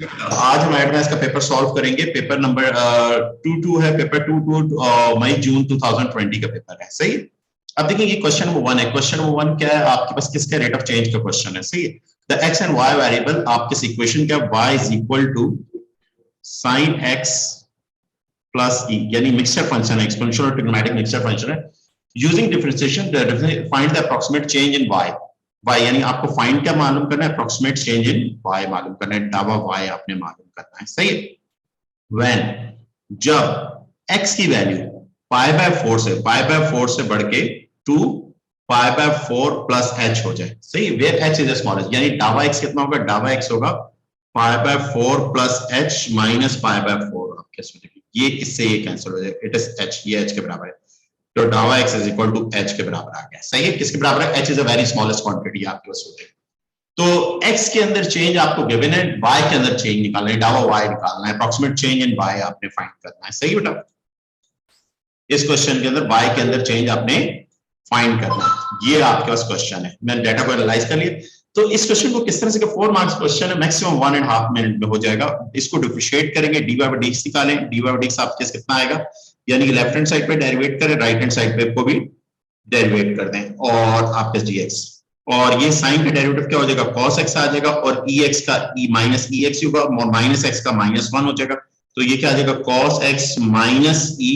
आज हम एडवांस का पेपर सॉल्व करेंगे। पेपर नंबर 22 है, पेपर 22 मई जून 2020 का पेपर है। सही। अब देखिए ये क्वेश्चन नंबर 1 है। क्वेश्चन नंबर 1 क्या है आपके पास, किसका रेट ऑफ चेंज का क्वेश्चन है। सही है। The x and y variable, आपके इक्वेशन क्या, y is equal to sine x plus e, यानी मिक्सचर फंक्शन है, एक्सपोनेंशियल और ट्रिग्नोमेट्रिक मिक्सचर फंक्शन है। Using differentiation find the approximate change in y। y यानी आपको फाइंड क्या मालूम करना है, अप्रॉक्सीमेट चेंज इन y मालूम करना है, डावा y आपने मालूम करना है। सही है। व्हेन, जब x की वैल्यू पाई बाय 4 से बढ़ के to pi by 4 plus h हो जाए। सही। वेयर h इज स्मॉलेस्ट, यानी डावा x कितना होगा, डावा x होगा pi by 4 plus h minus pi by 4। आपके ये इससे ये कैंसिल हो जाए, इट इज h, ये h के बराबर है। तो डावा x is equal to h के बराबर आ गया। सही है। किसके बराबर है, h is a very smallest quantity आपके पास होते हैं। तो x के अंदर चेंज आपको गिवन है, y के अंदर चेंज निकालना है, डावा y निकालना है, अप्रॉक्सीमेट चेंज इन y आपने फाइंड करना है। सही बेटा। इस क्वेश्चन के अंदर y के अंदर चेंज आपने फाइंड करना है। ये आपके पास क्वेश्चन है। मैंने डाटा को एनालाइज कर लिया। तो इस क्वेश्चन को किस तरह से, 4 मार्क्स क्वेश्चन है, मैक्सिमम 1.5 मिनट में हो जाएगा। इसको डिफरेंशिएट करेंगे, dy बाय dx निकालें, dy बाय dx आपके पास कितना आएगा, यानी कि लेफ्ट हैंड साइड पे डेरिवेट करें, राइट हैंड साइड पे को भी डेरिवेट कर दें, और आपके dx, और ये साइन का डेरिवेटिव क्या हो जाएगा, cos x आ जाएगा, और ex का माइनस ex होगा, और माइनस x का -1 हो जाएगा। तो ये क्या आ जाएगा, cos x minus e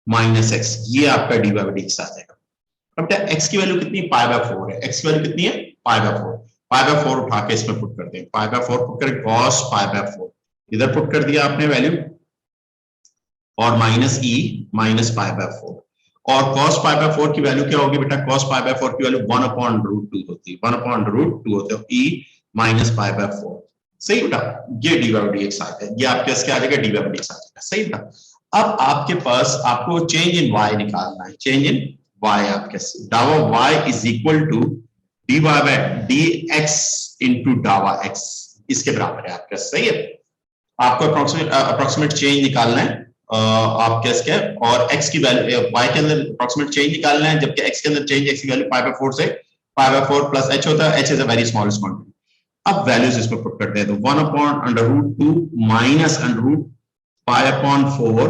minus x, ये आपका dy बाय dx आ जाएगा। अब x की वैल्यू कितनी, पाई बाय 4 है। x की वैल्यू कितनी है, पाई बाय 4। पाई बाय 4 उठा के इसमें पुट कर दें, पाई बाय 4 पुट करें, cos पाई बाय 4 इधर पुट कर दिया आपने वैल्यू, और minus e minus pi by 4, और cos पाई बाय 4 की वैल्यू क्या होगी बेटा, cos पाई बाय 4 की वैल्यू 1/√2 होती है, 1/√2 होते है, e माइनस पाई बाय 4। सही बेटा। ये dy बाय dx आ गया, ये आपके पास क्या आ जाएगा, dy बाय dx आ जाएगा। सही बेटा। अब आपके पास आपको चेंज इन y निकालना है, चेंज इन y आपके डावा y is equal to dy by dx into डावा x, इसके बराबर है आपके। सही है। आपको अप्रोक्सीमेट चेंज निकालना है, आपके क्या, और x की वैल्यू y के अंदर अप्रोक्सीमेट चेंज निकालना है, जबकि x के अंदर चेंज, x की वैल्यू पाई बाय 4 से पाई बाय 4 प्लस h होता है, h is a very smallest quantity. अब वैल्यूज इसमें पुट करते हैं, तो 1/√2 माइनस अंडर पाई अपॉन 4,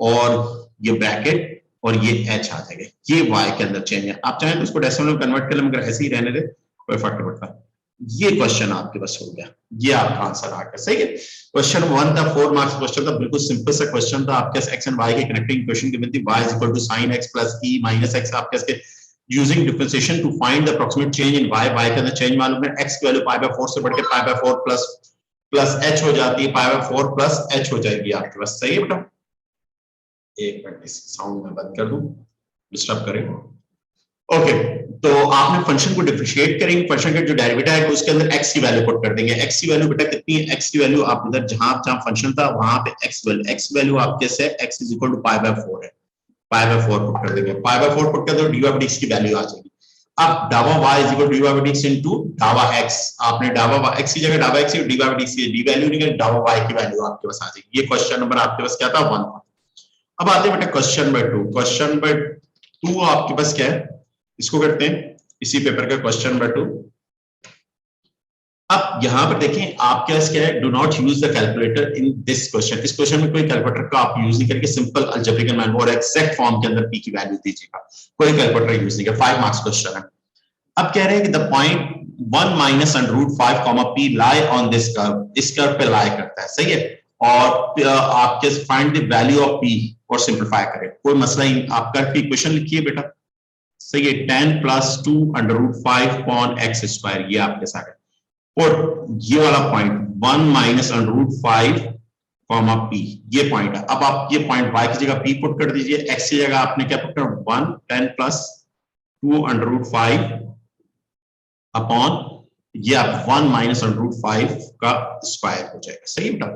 और ये ब्रैकेट, और ये h आ जाएगा, ये y के अंदर चेंज है। आप चाहें तो इसको डेसिमल में कन्वर्ट कर ले, मगर ऐसे ही रहने दे, कोई फर्क नहीं पड़ता। ये क्वेश्चन आपके पास हो गया, ये आपका आंसर आ गया। सही है। क्वेश्चन 1 था, 4 मार्क्स क्वेश्चन था, बिल्कुल सिंपल सा क्वेश्चन था। आपके x एंड y के कनेक्टिंग इक्वेशन गिवन थी, y is equal to sin x plus e minus x, आपके इसके using differentiation to find the approximate change in y, y के अंदर चेंज मालूम है, x की वैल्यू पाई बाय 4 से बढ़ के पाई बाय 4 प्लस h हो जाती है, पाई बाय 4 प्लस h हो जाएगी आपके पास। सही है बेटा। एक मिनट, इस साउंड में बंद कर दूं, डिस्टर्ब करें। ओके, तो आपने फंक्शन को डिफरेंशिएट करेंगे, फंक्शन का जो डेरिवेटिव है उसके अंदर x की वैल्यू पुट कर देंगे। x की वैल्यू बेटा कितनी है, x की वैल्यू आप इधर जहां फंक्शन था वहां पे x वैल्यू आपके से x is equal to pi by 4 है, पाई बाय 4 पुट कर देंगे, पाई बाय 4 पुट कर दो, dy बाय dx की वैल्यू आ जाएगी। अब डावा y is equal to dy by dx into डावा x, आपने डावा x की जगह डावा x dy बाय dx की डी वैल्यू निकल, डावा y की वैल्यू आपके पास आ जाएगी। ये क्वेश्चन नंबर आपके पास क्या था, 1 था। अब आते हैं बेटा क्वेश्चन नंबर 2। क्वेश्चन नंबर 2 आपके पास क्या है, इसको करते हैं, इसी पेपर का क्वेश्चन नंबर 2। अब यहां पर देखें आपके पास क्या है, do not use the calculator in this question. इस क्वेश्चन में कोई कैलकुलेटर का आप यूज नहीं करके सिंपल अलजेब्रिक मैन और एग्जैक्ट फॉर्म के अंदर p की वैल्यू दीजिएगा, कोई कैलकुलेटर यूज नहीं कर। 5 मार्क्स क्वेश्चन है। अब कह रहे हैं कि the point 1 minus √5 p lie on this curve, इस कर्व पे लाई करता है। सही है। और आपके find the value of p और सिंपलीफाई करें, कोई मसला ही, आप कर्व की इक्वेशन लिखिए बेटा। सही है। 10 प्लस 2 √5 अपॉन x स्क्वायर, ये आपके साथ है। और ये वाला पॉइंट 1 माइनस √5 कॉमा p, ये पॉइंट है। अब आप ये पॉइंट y की जगह p पुट कर दीजिए, x की जगह आपने क्या पुट करना, 1 10 प्लस 2 √5 अपॉन, ये आप 1 माइनस √5 का स्क्वायर हो जाएगा। सही बेटा।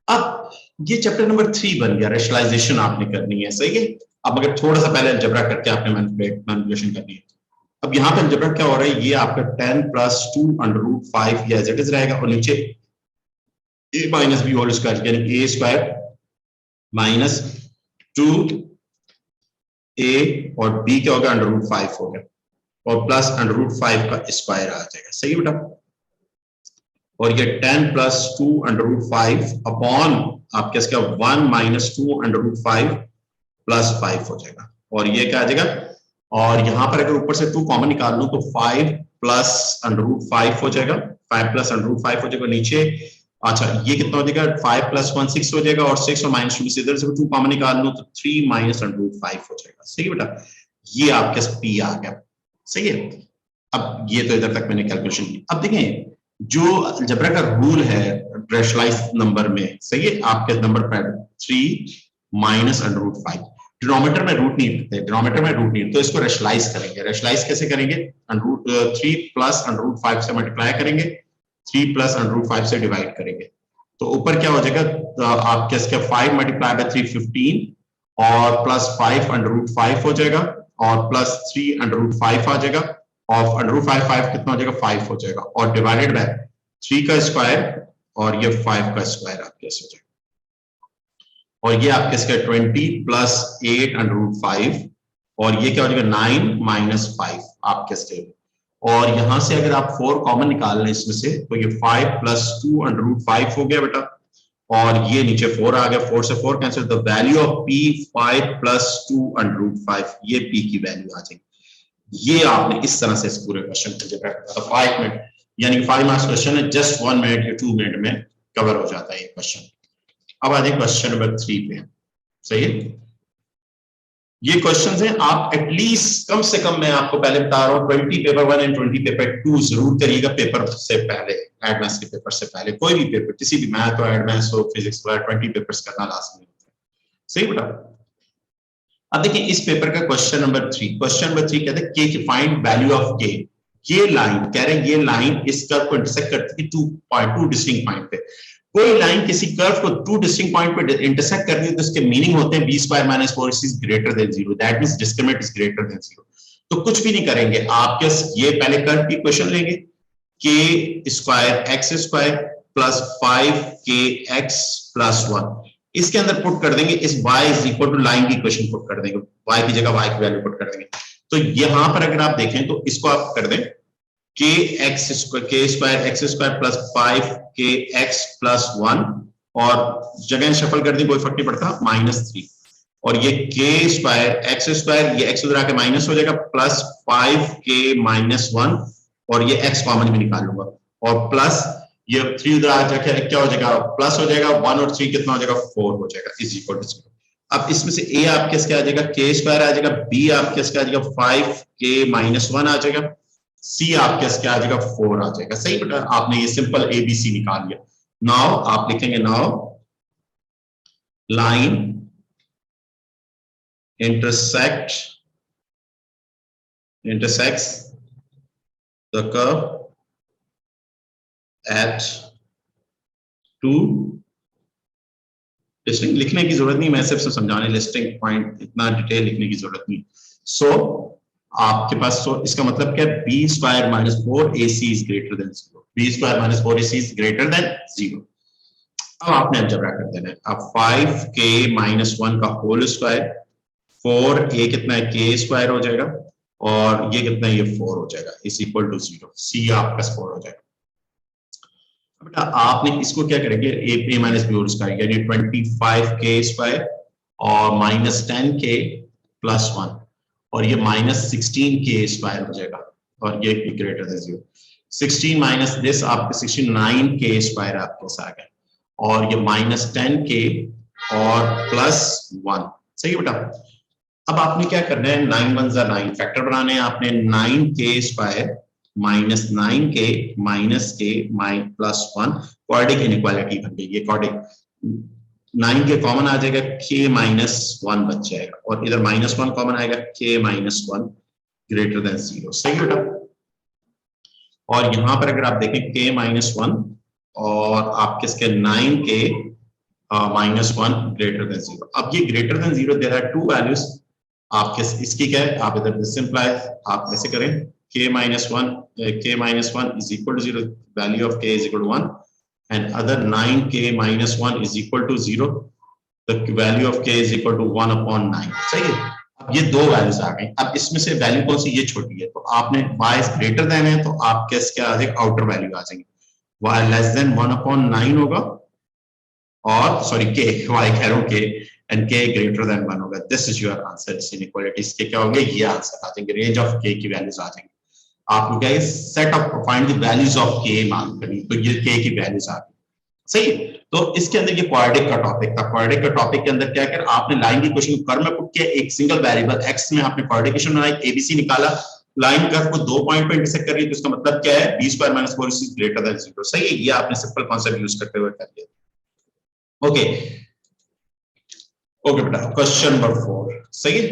अब ये चैप्टर नंबर 3 बन गया, रेशनलाइजेशन आपने करनी है। सही है। अब अगर थोड़ा सा पहले अलजेब्रा करके आपने मैनिपुलेशन करनी है। अब यहां पे अलजेब्रा क्या हो रहा है, ये आपका 10 प्लस 2 √5 ये एज इट इज रहेगा, और नीचे a minus B whole square, यानी a स्क्वायर माइनस 2a और b क्या होगा, √5 हो गया, और प्लस √5 का स्क्वायर आ जाएगा। सही बेटा। और ये 10 प्लस 2 अंडर रूट 5 अपॉन आपके इसका 1 माइनस 2 अंडर रूट 5 प्लस 5 हो जाएगा। और ये क्या आ जाएगा, और यहां पर अगर ऊपर से 2 कॉमन निकाल लूं तो 5 प्लस अंडर रूट 5 हो जाएगा, 5 प्लस अंडर रूट 5 हो जाएगा नीचे। अच्छा ये कितना हो जाएगा, 5 प्लस 1 6 हो जाएगा, और 6 और माइनस 2 से इधर से 2 कॉमन निकाल लूं तो 3 माइनस अंडर रूट 5 हो जाएगा। सही है बेटा, ये आपके पी आ गया। सही है, अब ये तो इधर तक मैंने कैलकुलेशन की। अब देखें जो अलजेब्रा का रूल है रेशनलाइज नंबर में, सही है, आपके नंबर पर 3 माइनस अंडर रूट 5, डिनोमिनेटर में रूट नहीं रखते, डिनोमिनेटर में रूट नहीं, तो इसको रेशनलाइज करेंगे। रेशनलाइज कैसे करेंगे, under root 3 plus under root 5 से मल्टीप्लाई करेंगे, 3 प्लस अंडर रूट 5 से डिवाइड करेंगे, तो ऊपर क्या हो जाएगा आपके इसके 5 मल्टीप्लाई बाय 3 15 और प्लस 5 अंडर रूट 5 हो जाएगा और प्लस 3 अंडर रूट 5 आ जाएगा, और अंडर रूट 5 कितना हो जाएगा, 5 हो जाएगा, और डिवाइडेड बाय 3 का स्क्वायर और ये 5 का स्क्वायर आपके हो जाएगा, और ये आपके इसका 20 प्लस 8 अंडर रूट 5 और ये क्या हो जाएगा 9 माइनस 5 आपके इसके। और यहां से अगर आप 4 कॉमन निकाल लें इसमें से तो ये 5 प्लस 2 अंडर रूट 5 हो गया बेटा, और ये नीचे 4 आ गया, 4 से 4 cancel, the value of P 5 plus 2 under root 5, ये पी की वैल्यू आ जाएगी। ये आपने इस तरह से इस पूरे क्वेश्चन को जब रखा 5 मिनट, यानी 5 मार्क्स क्वेश्चन है, जस्ट 1 मिनट या 2 मिनट में कवर हो जाता है ये क्वेश्चन। अब आ जाए क्वेश्चन नंबर 3 पे। सही है, ये क्वेश्चन है, आप एटलीस्ट कम से कम मैं आपको पहले बता रहा हूं 20 पेपर 1 एंड 20 पेपर 2 जरूर करिएगा पेपर से पहले, एडवांस के पेपर से पहले, कोई भी पेपर, किसी भी मैथ हो, एडवांस हो, फिजिक्स हो, 20 पेपर्स करना लाजमी होता है। सही बेटा, अब देखिए इस पेपर का क्वेश्चन नंबर 3, क्वेश्चन नंबर 3 कहते हैं के फाइंड वैल्यू ऑफ के। ये लाइन कह रहे हैं, ये लाइन इस कर्व को इंटरसेक्ट करती है 2 डिस्टिंक्ट पॉइंट पे। कोई लाइन किसी कर्व को 2 डिस्टिंक्ट पॉइंट पे इंटरसेक्ट करती है तो इसके मीनिंग होते हैं b square minus 4 is greater than 0, that means discriminant is greater than 0। तो कुछ भी नहीं करेंगे, आपके ये पहले कर्व की इक्वेशन लेंगे, K square X square plus 5kx plus 1, इसके अंदर पुट कर देंगे, इस y is equal to line की इक्वेशन पुट कर देंगे, y की जगह y की वैल्यू पुट कर देंगे। तो यहां पर अगर आप देखें तो इसको आप कर दें के square X square plus 5kx plus 1, और जगह शफल कर दी कोई फर्क नहीं पड़ता, -3, और ये के स्क्वायर एक्स स्क्वायर, ये एक्स उधर आके माइनस हो जाएगा, प्लस 5k माइनस 1, और ये x कॉमन भी निकाल लूंगा, और प्लस ये 3 उधर आ जाके क्या हो जाएगा, प्लस हो जाएगा, 1 और 3 कितना हो जाएगा, 4 हो जाएगा, इज इक्वल टू 0। अब इसमें से a आपके इसके आ जाएगा के स्क्वायर आ जाएगा, b आपके इसके आ जाएगा 5k माइनस 1 आ जाएगा, c आपके इसके आ जाएगा 4 आ जाएगा। सही बेटा, आपने ये सिंपल ABC निकाल लिया। नाउ आप लिखेंगे, now line intersects the curve at 2 distinct, लिखने की जरूरत नहीं, मैं सिर्फ समझाने, लिस्टिंग पॉइंट इतना डिटेल लिखने की जरूरत नहीं। सो आपके पास, सो इसका मतलब क्या है, b square minus 4ac is greater than 0, b square minus 4ac is greater than 0। अब आपने अलजेब्रा कर देना है, अब 5k माइनस 1 का होल स्क्वायर, 4a कितना है, k स्क्वायर हो जाएगा, और ये कितना है, ये 4 हो जाएगा, इज इक्वल टू 0, c आपका 4 हो जाएगा। बेटा आपने इसको क्या करेंगे, a minus b whole square, यानी 25k स्क्वायर और माइनस 10k प्लस 1, और ये माइनस 16k स्क्वायर हो जाएगा, और ये ग्रेटर देन 0, 16 माइनस दिस आपके 69k स्क्वायर आपके साथ आ गया, और ये माइनस 10k और प्लस 1। सही है बेटा, अब आपने क्या करना है, 9 1 जा 9 फैक्टर बनाने हैं आपने, 9k square minus 9k minus k plus 1, quadratic inequality बन गई, ये क्वाड्रेटिक 9 के कॉमन आ जाएगा, k माइनस 1 बच जाएगा, और इधर माइनस 1 कॉमन आएगा, k माइनस 1 ग्रेटर देन 0। सही बेटा, और यहां पर अगर आप देखें k माइनस 1 और आपके इसके 9k माइनस 1 ग्रेटर देन 0। अब ये greater than 0, there are 2 values आपके, इसकी क्या है, आप इधर सिंपल आप ऐसे करें, k minus 1 is equal to 0, value of k is equal to 1, and other 9k minus 1 is equal to 0, the value of k is equal to 1 upon 9। सही है, अब ये दो वैल्यूज आ गई, अब इसमें से वैल्यू कौन सी, ये छोटी है, तो आपने y ग्रेटर देन है तो आपके क्या आ जाएगा, आउटर वैल्यू आ जाएंगे, y लेस देन 1/9 होगा, और सॉरी के, y कह रहा हूं के, एंड k ग्रेटर देन 1 होगा। दिस इज योर आंसर इस इनइक्वालिटीज के। क्या होंगे ये आंसर आ जाएंगे, रेंज ऑफ k की वैल्यूज आ जाएंगे। आपको क्या है, set of find the values of k मालूम करनी, तो ये k की वैल्यूज आ गई। सही। तो इसके अंदर ये क्वाड्रेटिक का टॉपिक था। क्वाड्रेटिक का टॉपिक के अंदर क्या कर, आपने लाइन की क्वेश्चन कर्व में पुट किया, एक सिंगल वेरिएबल x में आपने क्वाड्रेटिक बनाई, एबीसी निकाला, लाइन कर्व को 2 पॉइंट पे इंटरसेक्ट कर रही है, तो इसका मतलब क्या है, b² - 4ac ग्रेटर देन 0। सही है, ये आपने सिंपल कांसेप्ट यूज करते हुए कर दिया। ओके ओके बेटा, क्वेश्चन नंबर 4 सही है।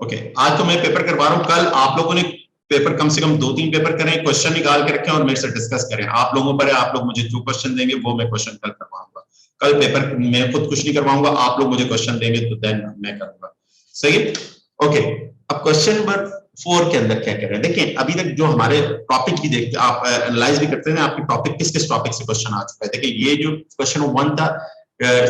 ओके, आज तो मैं पेपर करवा रहा हूं, कल आप लोगों ने पेपर कम से कम 2-3 पेपर करें, क्वेश्चन निकाल के रखें और मेरे से डिस्कस करें। आप लोगों पर है, आप लोग मुझे जो क्वेश्चन देंगे वो मैं क्वेश्चन कल करवाऊंगा। कल पेपर मैं खुद कुछ नहीं करवाऊंगा, आप लोग मुझे क्वेश्चन देंगे तो देन मैं करूंगा। सही है। ओके, अब क्वेश्चन नंबर 4 के अंदर क्या कह रहे हैं, देखिए अभी तक जो हमारे टॉपिक की देखते आप एनालाइज भी करते हैं, आपके टॉपिक किस किस टॉपिक से क्वेश्चन आ चुका है। देखिए ये जो क्वेश्चन 1 था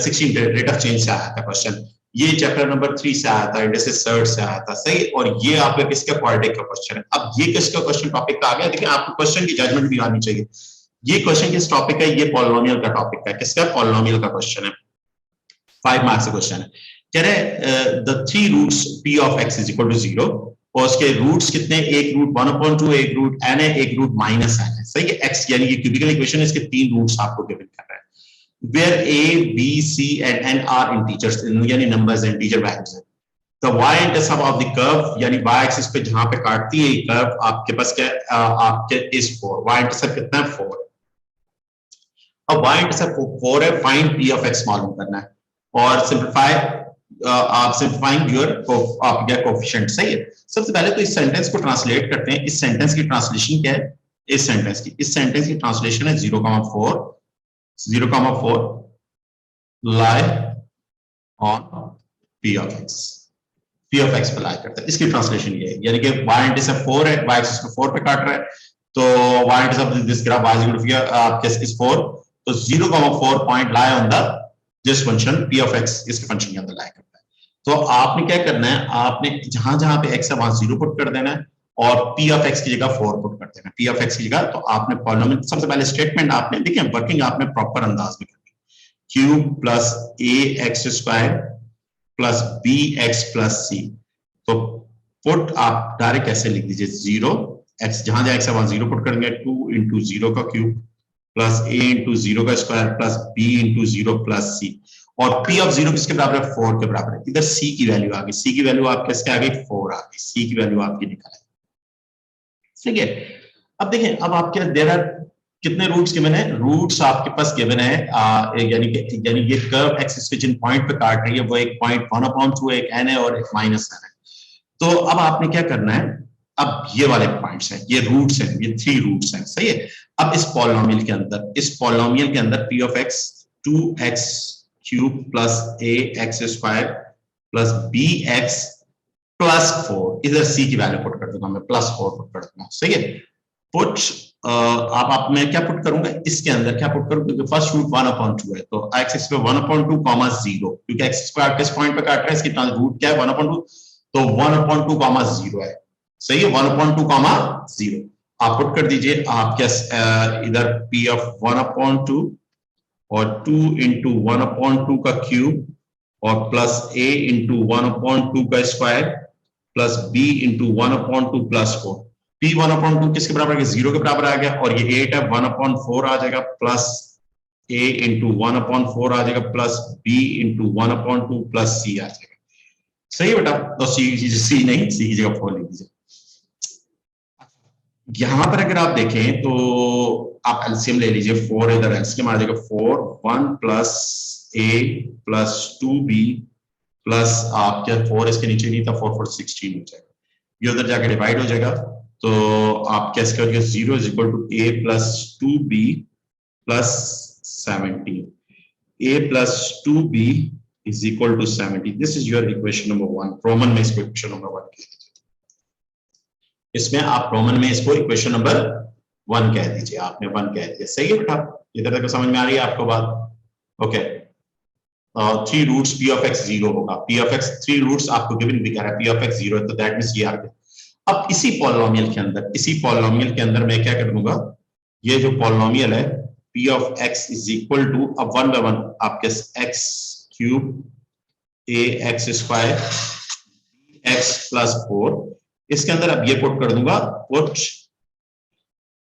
16 रेट ऑफ चेंज से आया था क्वेश्चन, ये चैप्टर नंबर 3 से आया था, इंडिसेस सर्ट से आया था। सही, और ये आपका किसका क्वाड्रेटिक का क्वेश्चन है। अब ये किसका क्वेश्चन टॉपिक का आ गया, देखिए आपको क्वेश्चन की जजमेंट भी आनी चाहिए। ये क्वेश्चन किस टॉपिक है, ये पॉलिनोमियल का टॉपिक है। किसका, पॉलिनोमियल का क्वेश्चन है, 5 मार्क्स का क्वेश्चन है। कह रहे the 3 roots p of x is equal to 0, और उसके रूट्स कितने, एक रूट 1/2, एक रूट n है, एक रूट -n है। सही है, x यानी ये क्यूबिकल इक्वेशन है, इसके 3 रूट्स आपको गिवन कर रहा है। where a, b, c and n are integers, यानी numbers हैं, integer values हैं। The y-intercept of the curve, यानी y-axis पे जहां पे काटती है कर्व, आपके पास क्या आपके is 4, y-intercept कितना है 4। अब y-intercept 4 है, find p of x मालूम करना है, और सिंप्लीफाई आप सिंप्लीफाइंग योर आप क्या कोएफिशिएंट। सही है। सबसे पहले तो इस सेंटेंस को ट्रांसलेट करते हैं। इस सेंटेंस की ट्रांसलेशन क्या है, इस सेंटेंस की ट्रांसलेशन है 0,4 lie on p of x, p of x पे लाई करता है। इसकी ट्रांसलेशन ये है, यानी कि y इंटरसेप्ट 4 है, y एक्सिस पे 4 पे काट रहा है, तो y intercept this graph y is equal to आपके इस 4, तो 0,4 point lie on the this function p of x, इसके फंक्शन के अंदर लाई करता है। तो आपने क्या करना है, आपने जहां जहां पे x है वहां 0 पुट कर देना है, और p of x की जगह 4 पुट कर देना है, p of x की जगह। तो आपने पॉलिनोमियल, सबसे पहले स्टेटमेंट आपने देखिए वर्किंग आपने प्रॉपर अंदाज में करनी, cube plus ax² plus bx plus c। तो पुट आप डायरेक्ट ऐसे लिख दीजिए, 0 x जहां जहां x है वहां 0 पुट करेंगे, 2 into 0 का क्यूब प्लस a into 0 का square plus b into 0 plus c, और p of 0 किसके बराबर है, 4 के बराबर है। इधर c की वैल्यू आ गई, c की वैल्यू आपके इसके आ गई 4 आ गई, c की वैल्यू आपकी निकल आई। ठीक है। अब देखें, अब आपके देयर आर कितने रूट्स गिवन है, रूट्स आपके पास गिवन है, यानी ये कर्व एक्सिस पे जिन पॉइंट पे काट रही है वो एक पॉइंट 1/2 एक n है और एक -n है। तो अब आपने क्या करना है, अब ये वाले पॉइंट्स हैं, ये रूट्स हैं, ये 3 रूट्स हैं। सही है। अब इस पॉलिनोमियल के अंदर p of x 2x³ plus ax² plus bx plus 4, इधर c की वैल्यू पुट कर दूंगा मैं, प्लस 4 पुट कर दूंगा। सही है। पुट आप मैं क्या पुट करूंगा, इसके अंदर क्या पुट करूंगा, क्योंकि फर्स्ट रूट 1/2 है, तो x एक्सिस पे 1/2, 0, क्योंकि x स्क्वायर किस पॉइंट पे काट रहा है, इसकी रूट क्या है 1/2, तो 1/2, 0 है। सही है, 1/2, 0 आप पुट कर दीजिए। आप क्या इधर p of 1/2 और 2 into 1/2 का क्यूब और प्लस a into 1/2 का square plus b into 1/2 plus 4, p 1/2 किसके बराबर है, 0 के बराबर आ गया, और ये 8 है 1/4 आ जाएगा, प्लस a into 1/4 आ जाएगा, plus b into 1/2 plus c आ जाएगा। सही है बेटा, तो c नहीं, c की जगह 4 लिख दीजिए। यहां पर अगर आप देखें तो आप एलसीएम ले लीजिए, 4 इधर एलसीएम आ जाएगा, 4 1 plus a plus 2b plus आप क्या 4 इसके नीचे नहीं था, 4 4 16 हो जाएगा, ये उधर जाके डिवाइड हो जाएगा। तो आप कैसे करोगे, 0 is equal to a plus 2b plus 17, a plus 2b is equal to 70। This is your equation number 1, Roman में इसको इक्वेशन नंबर 1 कह दीजिए, इसमें आप रोमन में इसको इक्वेशन नंबर 1 कह दीजिए, आपने 1 कह दिया। सही है बेटा, इधर तक समझ में आ रही है आपको बात। Okay, 3 roots p of x 0 होगा, p of x 3 रूट्स आपको गिवन भी कह रहा है, p of x 0 है, तो दैट मींस ये आ गया। अब इसी पॉलिनोमियल के अंदर मैं क्या कर दूंगा, ये जो पॉलिनोमियल है P of x is equal to, अब वन बाय वन आपके x cube ax square x plus 4, इसके अंदर अब ये पुट कर दूंगा, पुट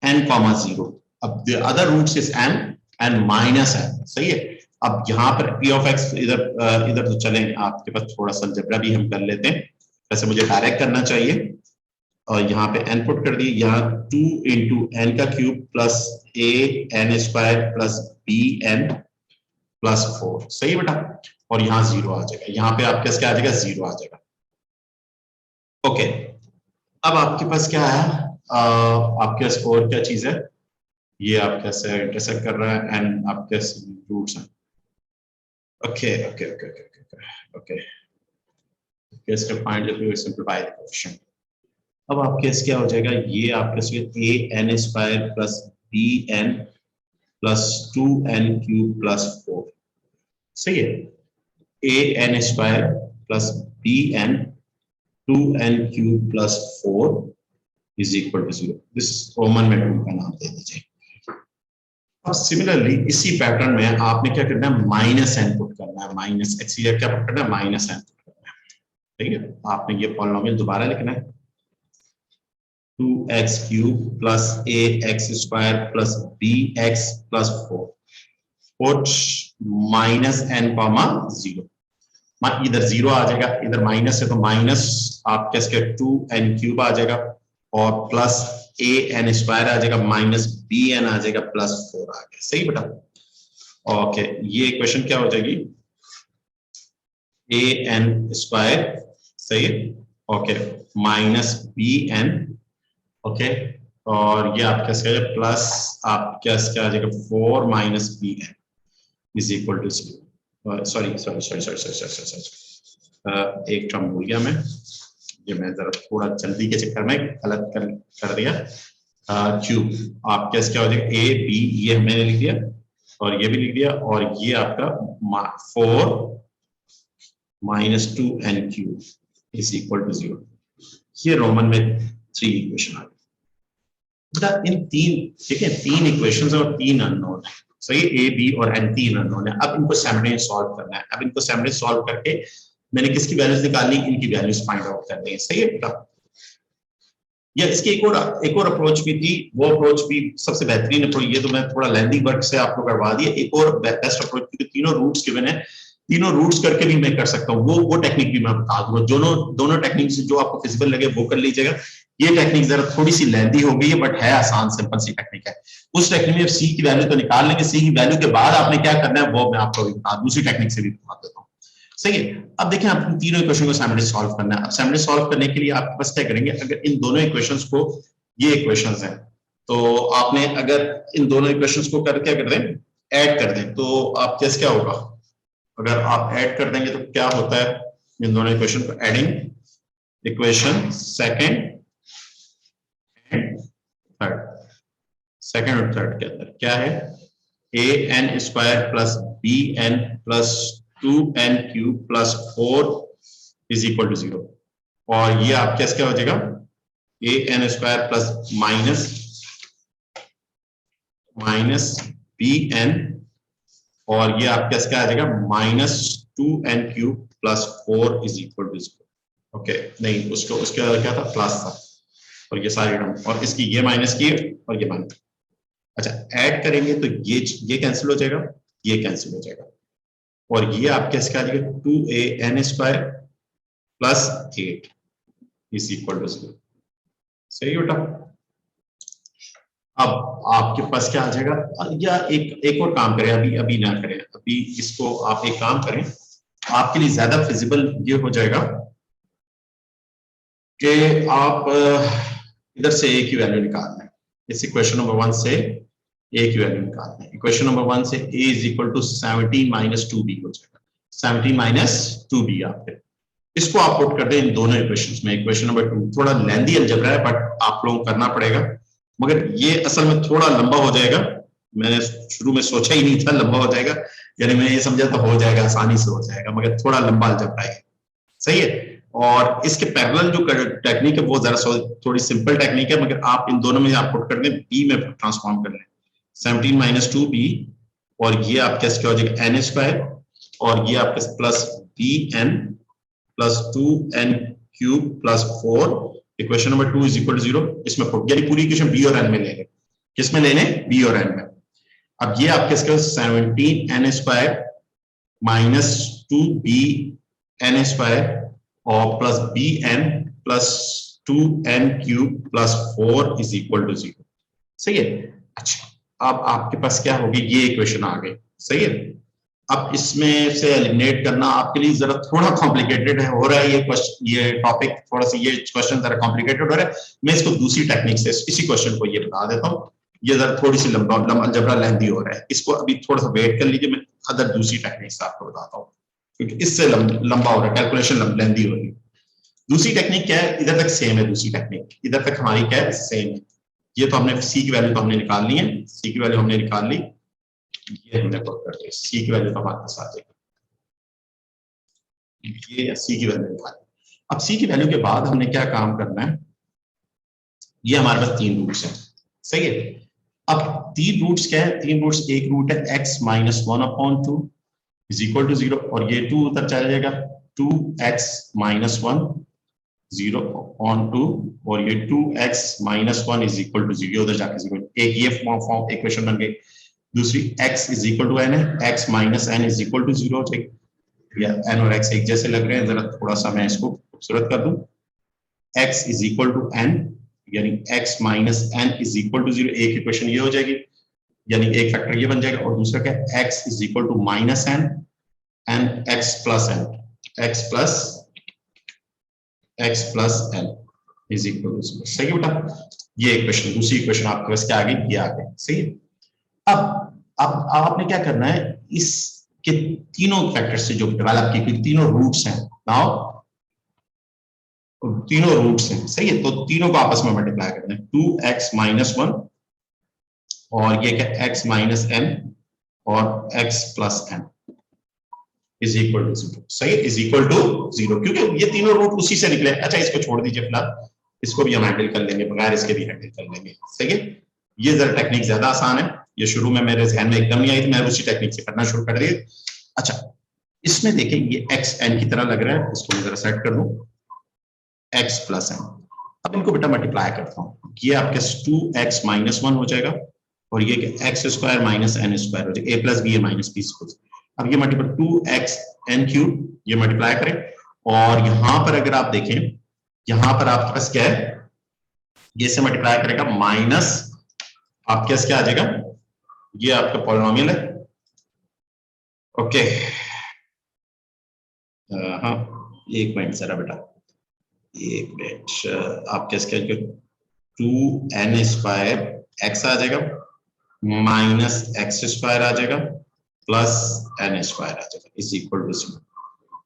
n कॉमा 0, अब the other roots is n and minus n, सही है। अब यहाँ पर P of x इधर इधर तो चलें, आपके पास थोड़ा सा अलजेब्रा भी हम कर लेते हैं, वैसे मुझे डायरेक्ट करना चाहिए, और यहाँ पे n पुट कर दिए, यहाँ 2 इंटू n का cube plus a n square plus b n plus 4, सही है बेटा, और यहाँ 0 आ जाएगा, यहाँ पे आपके क्या आ जाएगा, 0 आ जाएगा। ओके, अब आपके पास क्या है, आपके पास और क्या चीज है, ये आपके से इंटरसेक्ट कर रहा है एंड आपके रूट्स हैं। Okay okay okay okay okay, इसका find the simplify the coefficient. अब आपके केस क्या हो जाएगा, ये आपके a n square plus b n plus 2n cube plus 4, सही है, a n square plus b n 2n cube plus 4 is equal to 0, this Roman में 2 का नाम दे दीजिए। अब सिमिलरली इसी पैटर्न में आपने क्या करना है, माइनस n पुट करना है, माइनस x, या क्या पुट करना है, माइनस n पुट करना है, ठीक है। आपने ये पॉलिनोमियल दोबारा लिखना है, 2x cube plus ax square plus bx plus 4, put minus n comma 0, इधर 0 आ जाएगा, इधर माइनस है तो माइनस आपके इसके 2n क्यूब आ जाएगा, और प्लस an स्क्वायर आ जाएगा, माइनस bn आ जाएगा, प्लस 4 आ गया, सही बेटा। ओके, ये इक्वेशन क्या हो जाएगी, an स्क्वायर, सही है, ओके, माइनस bn, ओके, और ये आपका इसका प्लस आपका इसका आ जाएगा 4 minus bn is equal to 0। Sorry sorry sorry sorry sorry sorry, एक टर्म भूल गया मैं, ये मैं जरा थोड़ा जल्दी के चक्कर में गलत कर दिया, क्यूब आपके क्या हो जाएगा, a b, ये मैंने लिख दिया और ये भी लिख दिया, और ये आपका 4 minus 2n cube is equal to 0, ये रोमन में 3 इक्वेशन आ गई बेटा। इन 3, ठीक है, 3 इक्वेशंस और 3 अननोन है, सही, ए बी और n 3 अननोन है। अब इनको साइमल्टेनियस सॉल्व करना है, अब इनको साइमल्टेनियस सॉल्व करके मैंने किसकी वैल्यूज निकालनी, इनकी वैल्यूज फाइंड आउट करनी है, सही है बेटा। या इसकी एक और अप्रोच भी थी, वो अप्रोच भी सबसे बेहतरीन अप्रोच, ये तो मैं थोड़ा लेंथी वर्क से आपको करवा दिया, एक और बेस्ट अप्रोच, क्योंकि तीनों रूट्स गिवन है, तीनों रूट्स करके भी मैं कर सकता हूँ, वो टेक्निक भी मैं बता दूंगा, दोनों टेक्निक से जो आपको फिजिबल लगे वो कर लीजिएगा। ये टेक्निक जरा थोड़ी सी लेंथी हो गई है, बट है आसान, सिंपल सी टेक्निक है। उस टेक्निक में सी की वैल्यू तो निकाल लेंगे, सी की वैल्यू के बाद आपने क्या करना है वो मैं आपको दूसरी टेक्निक से भी बता देता हूँ, सही है। अब देखिए, आपको तीनों इक्वेशन को साइमल्टेनियस सॉल्व करना है। अब साइमल्टेनियस सॉल्व करने के लिए आपके पास क्या करेंगे, अगर इन दोनों इक्वेशंस को, ये इक्वेशंस हैं, तो आपने अगर इन दोनों इक्वेशंस को कर क्या कर दें, ऐड कर दें, तो आप जैसे क्या होगा, अगर आप ऐड कर देंगे तो क्या होता है, इन दोनों इक्वेशन को adding equation second and third, second और थर्ड के अंदर क्या है, A n square plus B n plus 2n cube plus 4 is equal to 0, और ये आपके क्या हो जाएगा, A n square plus minus B n, और ये आपके क्या आ जाएगा, minus 2n cube plus 4 is equal to 0। Okay, नहीं, उसको उसके क्या था, प्लस था, और ये सारे टर्म, और इसकी ये माइनस की और ये माइनस, अच्छा ऐड करेंगे तो ये कैंसिल हो जाएगा, ये कैंसिल हो जाएगा, और ये आपके इसका आ जाएगा 2an square plus 8 is equal to 0, सही बेटा। अब आपके पास क्या आ जाएगा, या एक और काम करें, अभी ना करें, अभी इसको आप एक काम करें, आपके लिए ज्यादा फिजिबल ये हो जाएगा कि आप इधर से a की वैल्यू निकालना है, इस इक्वेशन नंबर 1 से a की वैल्यू निकालना है। इक्वेशन नंबर 1 से a is equal to 17 minus 2b हो जाएगा, 17 माइनस 2b आपके, इसको आप पुट कर दें इन दोनों इक्वेशंस में। इक्वेशन नंबर 2 थोड़ा लेंथी अलजेब्रा है, बट आप लोगों को करना पड़ेगा, मगर ये असल में थोड़ा लंबा हो जाएगा, मैंने शुरू में सोचा ही नहीं था लंबा हो जाएगा, यानी मैं ये समझा था हो जाएगा, आसानी से हो जाएगा, मगर थोड़ा लंबा अलजेब्रा है, सही है। और इसके पैरेलल जो टेक्निक है वो जरा थोड़ी सिंपल टेक्निक है, मगर आप इन दोनों में आप पुट कर दें, बी में ट्रांसफॉर्म कर लें, 17 माइनस 2b, और ये आपका क्या हो जाएगा n स्क्वायर, और ये आपके plus bn plus 2n cube plus 4, equation number 2 is equal to 0, इसमें पुट, यानी पूरी इक्वेशन b और n में लेंगे, किसमें लेने, b और n में। अब ये आपके इसका 17n square minus 2bn square और plus bn plus 2n cube plus 4 is equal to 0, सही है। अच्छा, अब आपके पास क्या होगी, ये इक्वेशन आ गई, सही है। अब इसमें से एलिमिनेट करना आपके लिए जरा थोड़ा कॉम्प्लिकेटेड है, हो रहा है ये टॉपिक थोड़ा सा, ये क्वेश्चन जरा कॉम्प्लिकेटेड हो रहा है। मैं इसको दूसरी टेक्निक से इसी क्वेश्चन को ये बता देता हूँ, ये जरा थोड़ी सी लंबा अलजेब्रा लेंथी हो रहा है, इसको अभी थोड़ा सा वेट कर लीजिए, मैं अदर दूसरी टेक्निक से आपको बताता हूँ, क्योंकि इससे लंबा हो रहा है, कैलकुलेशन लेंथी हो रही है। दूसरी टेक्निक क्या है, इधर तक सेम है, दूसरी टेक्निक इधर तक हमारी क्या है, सेम है। ये तो हमने सी की वैल्यू तो हमने निकाल ली है, सी की वैल्यू हमने निकाल ली, ये हमने पुट कर दी, सी की वैल्यू तो हमारे पास आ जाएगी, ये सी की वैल्यू निकाल। अब सी की वैल्यू के बाद हमने क्या काम करना है, ये हमारे पास 3 रूट्स हैं, सही है। अब 3 रूट्स क्या है, 3 रूट्स, एक रूट है x minus 1/2 is equal to 0, और ये 2 उधर चला जाएगा, 2x माइनस 1 0/2, और ये 2x minus 1 is equal to 0, उधर जाके 0, एक ये फॉर्म इक्वेशन बन गई। दूसरी x is equal to n है, x minus n is equal to 0 हो जाएगी, या n और x एक जैसे लग रहे हैं, जरा थोड़ा सा मैं इसको खूबसूरत कर दूं, x is equal to n, यानी x minus n is equal to 0, एक इक्वेशन ये हो जाएगी, यानी एक फैक्टर ये बन जाएगा, और दूसरा क्या है, x is equal to minus n and x plus n, x plus n is equal to 0, सही है बेटा। ये इक्वेशन, दूसरी इक्वेशन आपके पास क्या आ गई, ये आ गई, सही है। अब आपने क्या करना है, इसके तीनों फैक्टर से जो डेवलप की, तीनों रूट्स हैं, नाउ तीनों रूट्स हैं, सही है, तो तीनों को आपस में मल्टीप्लाई करना है, 2x माइनस 1 और ये क्या, x माइनस n और x plus n is equal to 0, सही है, इज इक्वल टू 0, क्योंकि ये तीनों रूट उसी से निकले। अच्छा, इसको छोड़ दीजिए फिलहाल, इसको भी हम हैंडल कर लेंगे, बगैर इसके भी हैंडल कर लेंगे, सही है। ये जरा टेक्निक ज्यादा आसान है, ये शुरू में मेरे ध्यान में एकदम नहीं आई थी, मैंने उसी टेक्निक से करना शुरू कर दिया। अच्छा, इसमें देखें ये x n की तरह लग रहा है, इसको मैं जरा सेट कर दूं, x प्लस n। अब इनको बेटा मल्टीप्लाई करता हूं, ये आपके 2x माइनस 1 हो जाएगा, और ये x square minus n square हो जाएगा, a plus B minus B square. अब ये मल्टीप्लाई 2x n क्यूब, ये मल्टीप्लाई करें, और यहां पर अगर आप देखें, यहां पर आपके पास क्या है, ये से मल्टीप्लाई करेगा माइनस आपके पास क्या आ जाएगा, ये आपका पॉलिनोमियल है, ओके। हाँ, एक मिनट जरा बेटा, एक मिनट, आपके पास क्या, 2n स्क्वायर x आ जाएगा माइनस x स्क्वायर आ जाएगा प्लस n स्क्वायर आ जाएगा इज इक्वल टू 0,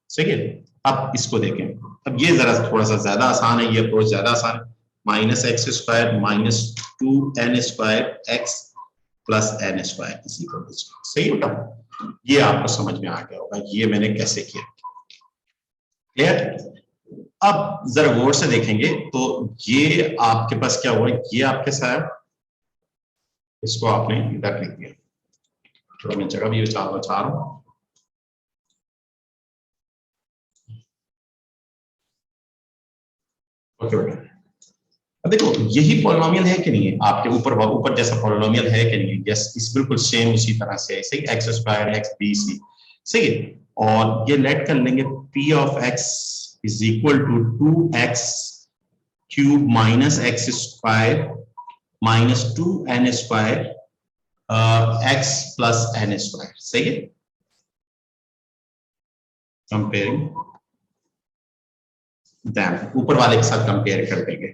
सही है। अब इसको देखें, अब ये जरा थोड़ा सा ज्यादा आसान है, ये अप्रोच ज्यादा आसान है, minus x square minus 2n square x plus n square is equal to 0, सही बेटा। ये आपको समझ में आ गया होगा, ये मैंने कैसे किया, क्लियर। अब जरा गौर से देखेंगे तो ये आपके पास क्या हुआ, ये आपके साथ, इसको आपने इधर लिख दिया, थोड़ा मैं जगह भी चाह रहा हूं, ओके बेटा। अब देखो यही पॉलिनोमियल है कि नहीं है, आपके ऊपर जैसा पॉलिनोमियल है कि नहीं है, यस, इस बिल्कुल सेम उसी तरह से है, सही, x square x b c, सही है। और ये लेट कर लेंगे p of x is equal to 2x cube minus x square minus 2n square x plus n square, सही है। कंपेयरिंग दैम, ऊपर वाले के साथ कंपेयर कर देंगे,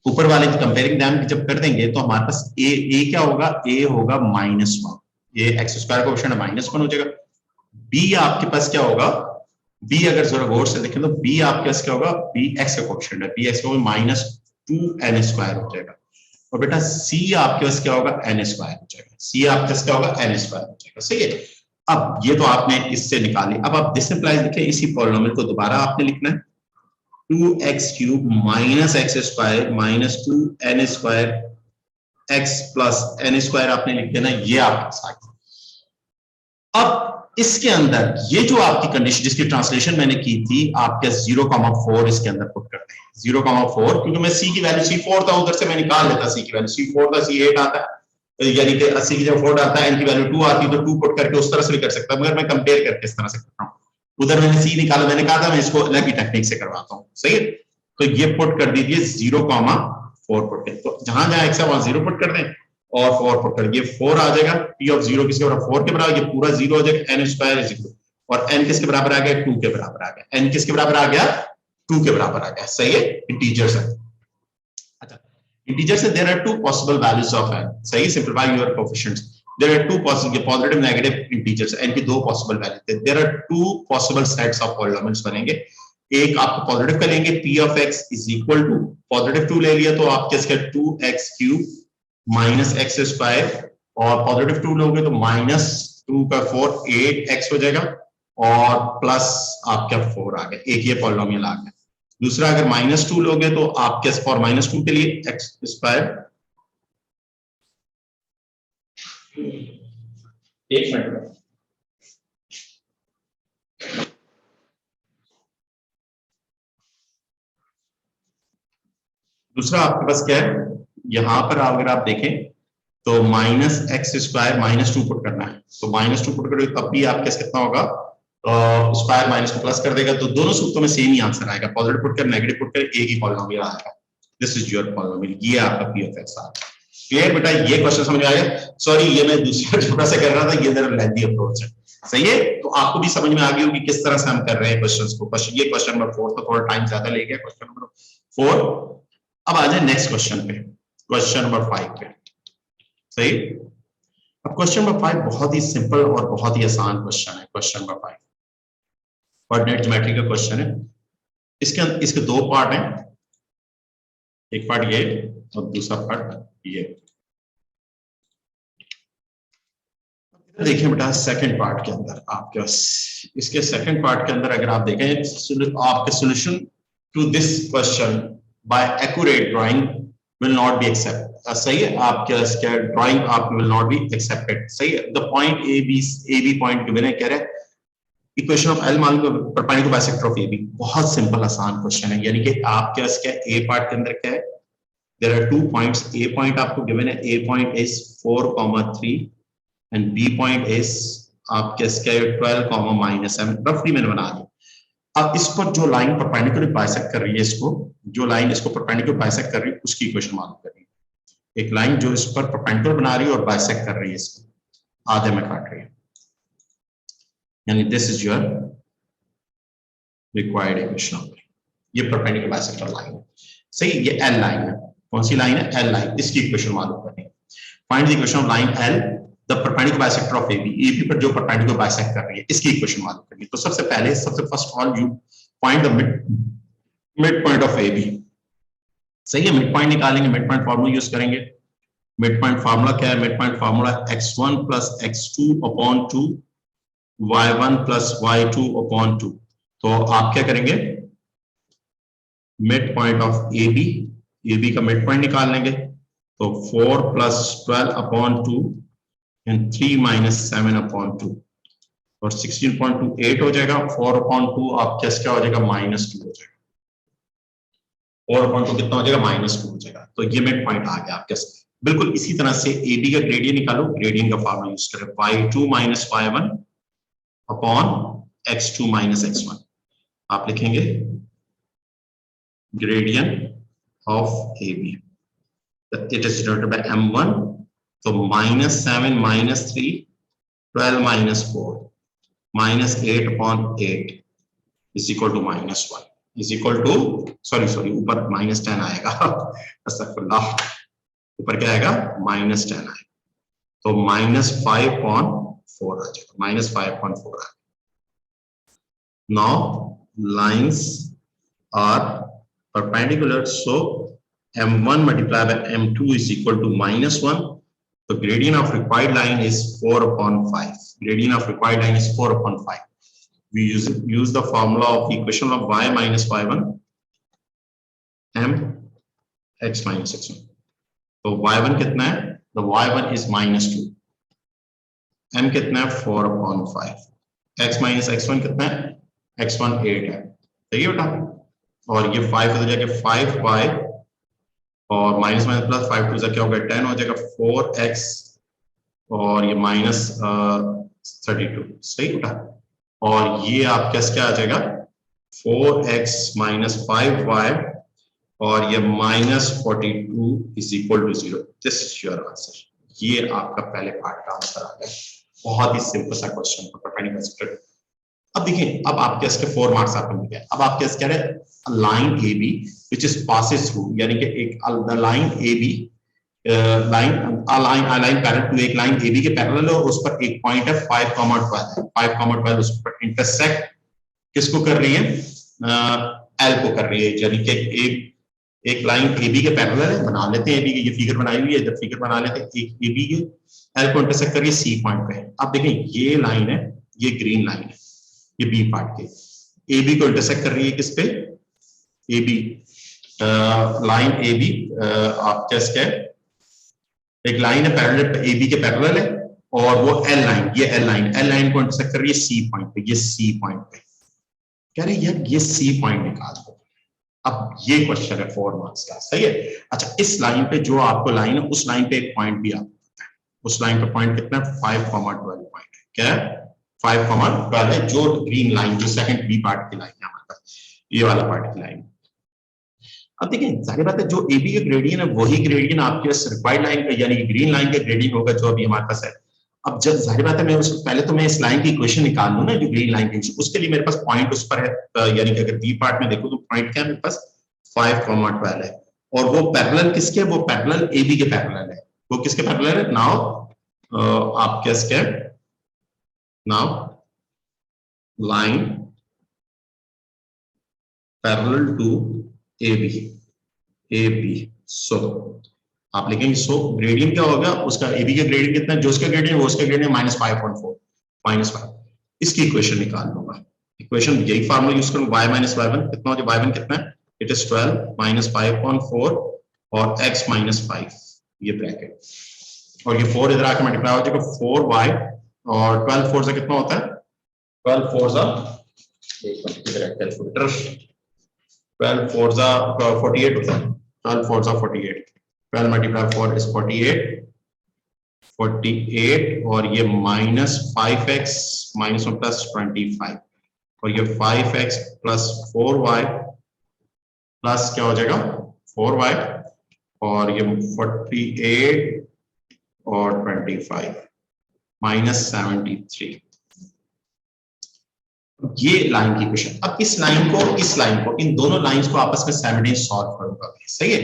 ऊपर वाले की कंपेयरिंग दैम जब कर देंगे तो हमारे पास a क्या होगा, a होगा -1, ये एक्स स्क्वायर का ऑप्शन है -1 हो जाएगा। b आपके पास क्या होगा, b अगर जरा गौर से देखें तो b आपके पास क्या होगा, b x का ऑप्शन है, b x का -2n स्क्वायर हो जाएगा, और बेटा c आपके पास क्या होगा, n स्क्वायर हो जाएगा, c आपके पास क्या होगा, n स्क्वायर हो जाएगा, सही है। अब ये तो आपने इससे निकाली, अब आप डिसिम्प्लाइज लिखें, इसी पॉलिनोमियल को दोबारा आपने लिखना है, 2x cube minus x square minus 2n square x plus n square आपने लिख देना, ये आपके साथ। अब इसके अंदर ये जो आपकी कंडीशन जिसकी ट्रांसलेशन मैंने की थी आपके 0,4 इसके अंदर पुट करते हैं 0,4, क्योंकि मैं c की वैल्यू c4 था, उधर से मैं निकाल लेता c की वैल्यू c4 था, c8 आता है, यानी कि 80 की जब 4 आता है, n की वैल्यू 2 आती है, तो 2 पुट करके उस तरह से भी कर सकता हूं, मगर मैं कंपेयर करके इस तरह से करता हूं। उधर मैंने c निकाला, मैंने कहा था मैं इसको अलग ही टेक्निक से करवाता हूं, सही है। तो ये पुट कर दीजिए 0,4 पुट कर, तो जहां जहां x है वहां 0 पुट कर दें और 4 पुट कर, ये 4 आ जाएगा, p ऑफ 0 किसके बराबर 4 के बराबर, ये पूरा 0 हो जाएगा, n स्क्वायर इज इक्वल, और n किसके बराबर आ गया 2 के बराबर आ गया, n किसके बराबर आ गया 2 के बराबर आ गया, सही है। इंटीजर्स है, अच्छा इंटीजर से there are two possible values of n, सही, simplify your coefficients, there are two possible positive negative integers, n की दो possible value, there are two possible sets of polynomials बनेंगे, एक आप पॉजिटिव का लेंगे p of x is equal to, positive 2 ले लिया तो आपके इसका 2x cube minus x square, और पॉजिटिव 2 लोगे तो माइनस 2 का 4 8x हो जाएगा, और प्लस आपका 4 आ गया, एक ये पॉलिनोमियल आ गया। दूसरा अगर -2 लोगे तो आपके फॉर -2 के लिए एक्स स्क्वायर, एक मिनट, दूसरा आपके पास क्या है, यहां पर अगर आप देखें तो माइनस एक्स स्क्वायर -2 पुट करना है, तो -2 पुट करोगे तब भी आपके कितना होगा, स्क्वायर माइनस को प्लस कर देगा, तो दोनों सूत्रों में सेम ही आंसर आएगा, पॉजिटिव पुट कर नेगेटिव पुट कर एक ही पॉलिनोमियल आएगा, दिस इज योर पॉलिनोमियल, ये आपका p ऑफ x आ गया। क्लियर बेटा, ये क्वेश्चन समझ में आया, सॉरी ये मैं दूसरा छोटा सा कर रहा था, ये जरा लेंथी अप्रोच है, सही है। तो आपको भी समझ में आ गई होगी किस तरह से हम कर रहे हैं क्वेश्चंस को, ये क्वेश्चन नंबर 4 तो थोड़ा टाइम ज्यादा ले गया, क्वेश्चन नंबर 4। अब आ जाए नेक्स्ट क्वेश्चन पे, क्वेश्चन नंबर 5 पे, सही। अब क्वेश्चन नंबर 5 बहुत ही सिंपल और बहुत ही आसान क्वेश्चन है, क्वेश्चन नंबर 5 कोऑर्डिनेट ज्योमेट्री का क्वेश्चन है, इसके दो पार्ट हैं, एक पार्ट ये और दूसरा पार्ट ये। देखिए बेटा सेकंड पार्ट के अंदर आपके इसके सेकंड पार्ट के अंदर अगर आप देखें आपके solution to this question by accurate drawing will not be accept, सही है, आपके ड्राइंग आप विल नॉट बी एक्सेप्टेड, सही है। The point A B point given है, कह रहे हैं इक्वेशन ऑफ एल मान लो perpendicular bisector of A B, बहुत सिंपल आसान क्वेश्चन है, यानी कि आपके पास क्या ए पार्ट के अंदर क्या है, there are 2 points, A point आपको गिवन है, A point is 4,3 and B point is आपके स्क्वायर 12, -7, रफली मैंने बना दिया। अब इस पर जो लाइन परपेंडिकुलर बाइसेक्ट कर रही है, इसको जो लाइन इसको परपेंडिकुलर बाइसेक्ट कर रही है उसकी इक्वेशन मालूम करनी है, एक लाइन जो इस पर परपेंडिकुलर बना रही है और बाइसेक्ट कर रही है, इसको आधे में काट रही है, यानी this is your required equation of, ये परपेंडिकुलर बाइसेक्टर लाइन है, सही, ये एल लाइन है, कौन सी लाइन है, एल लाइन, इसकी इक्वेशन मालूम करनी है। Find the equation of line L the perpendicular bisector of AB, AB पर जो परपेंडिकुलर बाइसेक्ट कर रही है इसकी इक्वेशन मालूम करनी है। तो सबसे first all you find the mid point of AB, सही है, मिड पॉइंट निकालेंगे, मिड पॉइंट फार्मूला यूज करेंगे। मिड पॉइंट फार्मूला क्या है, mid point formula x1 plus x2 upon 2 y1 plus y2 upon 2, तो आप क्या करेंगे, मिड पॉइंट ऑफ AB का मिड पॉइंट निकाल लेंगे, तो 4 plus 12 upon 2 and 3 minus 7 upon 2, और 16.28 हो जाएगा, 4 अपॉन 2 आपका क्या हो जाएगा, -2 हो जाएगा, 4 अपॉन 2 कितना हो जाएगा, -2 हो जाएगा, तो ये मिड पॉइंट आ गया आपके। बिल्कुल इसी तरह से AB का ग्रेडियंट निकालो, ग्रेडियंट का फार्मूला यूज करें, y2 minus y1 upon x2 minus x1, आप लिखेंगे gradient of AB, it is denoted by M1, तो -7 -3 12 -4 -8 upon 8 is equal to -1 is equal to sorry ऊपर -10 आएगा अस्तगफुरुल्लाह, ऊपर क्या आएगा -10 आएगा, तो -5.4 आ जाएगा, -5.4 आएगा। Now lines are perpendicular, so M1 multiplied by M2 is equal to -1. The gradient of required line is 4/5. Gradient of required line is 4/5. We use the formula of the equation of y minus y1 m x minus x1. तो y1 कितना है, the y1 is -2, m कितना है 4/5, x minus x1 कितना है, x1 8 है, सही है बेटा। और ये 5 हो जाएगा 5y और माइनस माइनस प्लस 5 2 क्या हो गया 10 हो जाएगा 4x और ये -32, सही बेटा। और ये आपका क्या आ जाएगा 4x माइनस 5y और ये -42 is equal to 0। This is your answer. ये आपका पहले पार्ट का आंसर आ गया। बहुत ही सिंपल सा क्वेश्चन। अब देखिए, अब आपके इसके 4 मार्क्स आपको मिल गए। अब आपके इसके line A B which is passes through, यानी कि एक line A B line parallel to एक लाइन ए बी के पैरेलल है, उस पर एक पॉइंट है 5,12 है, 5,12 उस पर इंटरसेक्ट किसको कर रही है, एल को कर रही है, यानी कि एक लाइन ए बी के पैरेलल है, बना लेते हैं ए बी की, ये फिगर बनाई हुई है, इधर फिगर बना लेते हैं, एक ए बी के एल को इंटरसेक्ट कर रही है सी पॉइंट पे। अब देखें ये लाइन है, ये ग्रीन लाइन है, ये बी पार्ट के ए बी को इंटरसेक्ट कर रही है किस पे, A B line A B आप क्या एक लाइन है पैरेलल ए बी के पैरेलल है, और वो एल लाइन, ये एल लाइन को इंटरसेक्ट कर रही है सी पॉइंट पे, ये सी पॉइंट पे। कह रहे यार ये सी पॉइंट निकाल दो। अब ये क्वेश्चन है 4 मार्क्स का, सही है। अच्छा, इस लाइन पे जो आपको लाइन है, उस लाइन पे एक पॉइंट भी आपको पता है, उस लाइन पे पॉइंट कितना है 5,12 पॉइंट है, क्या है 5,12 है, जो ग्रीन लाइन, जो सेकंड बी पार्ट की लाइन है हमारे पास, ये वाला पार्ट की लाइन। अब देखिए जाहिर बात है जो ए बी का ग्रेडियंट है वही ग्रेडियंट आपके रिक्वायर्ड लाइन का यानी ग्रीन लाइन का ग्रेडियंट होगा जो अभी हमारे पास है। अब जब जाहिर बात है मैं उससे पहले तो मैं इस लाइन की इक्वेशन निकाल लूं ना, जो ग्रीन लाइन की, उसके लिए मेरे पास पॉइंट उस पर है, यानी कि अगर बी पार्ट में देखो तो पॉइंट क्या है मेरे पास 5,12 है, और वो पैरेलल किसके, वो पैरेलल ए बी के पैरेलल है, वो किसके पैरेलल है, नाउ आप क्या now line parallel to A B, so आप लिखेंगे सो ग्रेडियंट क्या होगा उसका, ए बी का ग्रेडियंट कितना है, जो उसका ग्रेडियंट वो उसका ग्रेडियंट -5.4, -5। इसकी इक्वेशन निकाल लूंगा, इक्वेशन यही फार्मूला यूज करूंगा, y माइनस y1 कितना हो जाए, y1 कितना है, इट इज 12 -5.4 और x -5, ये ब्रैकेट, और ये 4 इधर आके मल्टीप्लाई हो जाएगा 4y, और 12 4 से कितना होता है, 12 4 सा 12 4 सा 48 होता है, 12 4 सा 48, 12 मल्टीप्लाई 4 इज 48 और ये -5x माइनस वन प्लस 25 और ये 5x प्लस 4y प्लस क्या हो जाएगा 4y और ये 48 और 25 -73। ये लाइन की इक्वेशन। अब इस लाइन को इन दोनों लाइंस को आपस में साइमल्टेनियस सॉल्व करूंगा, सही है।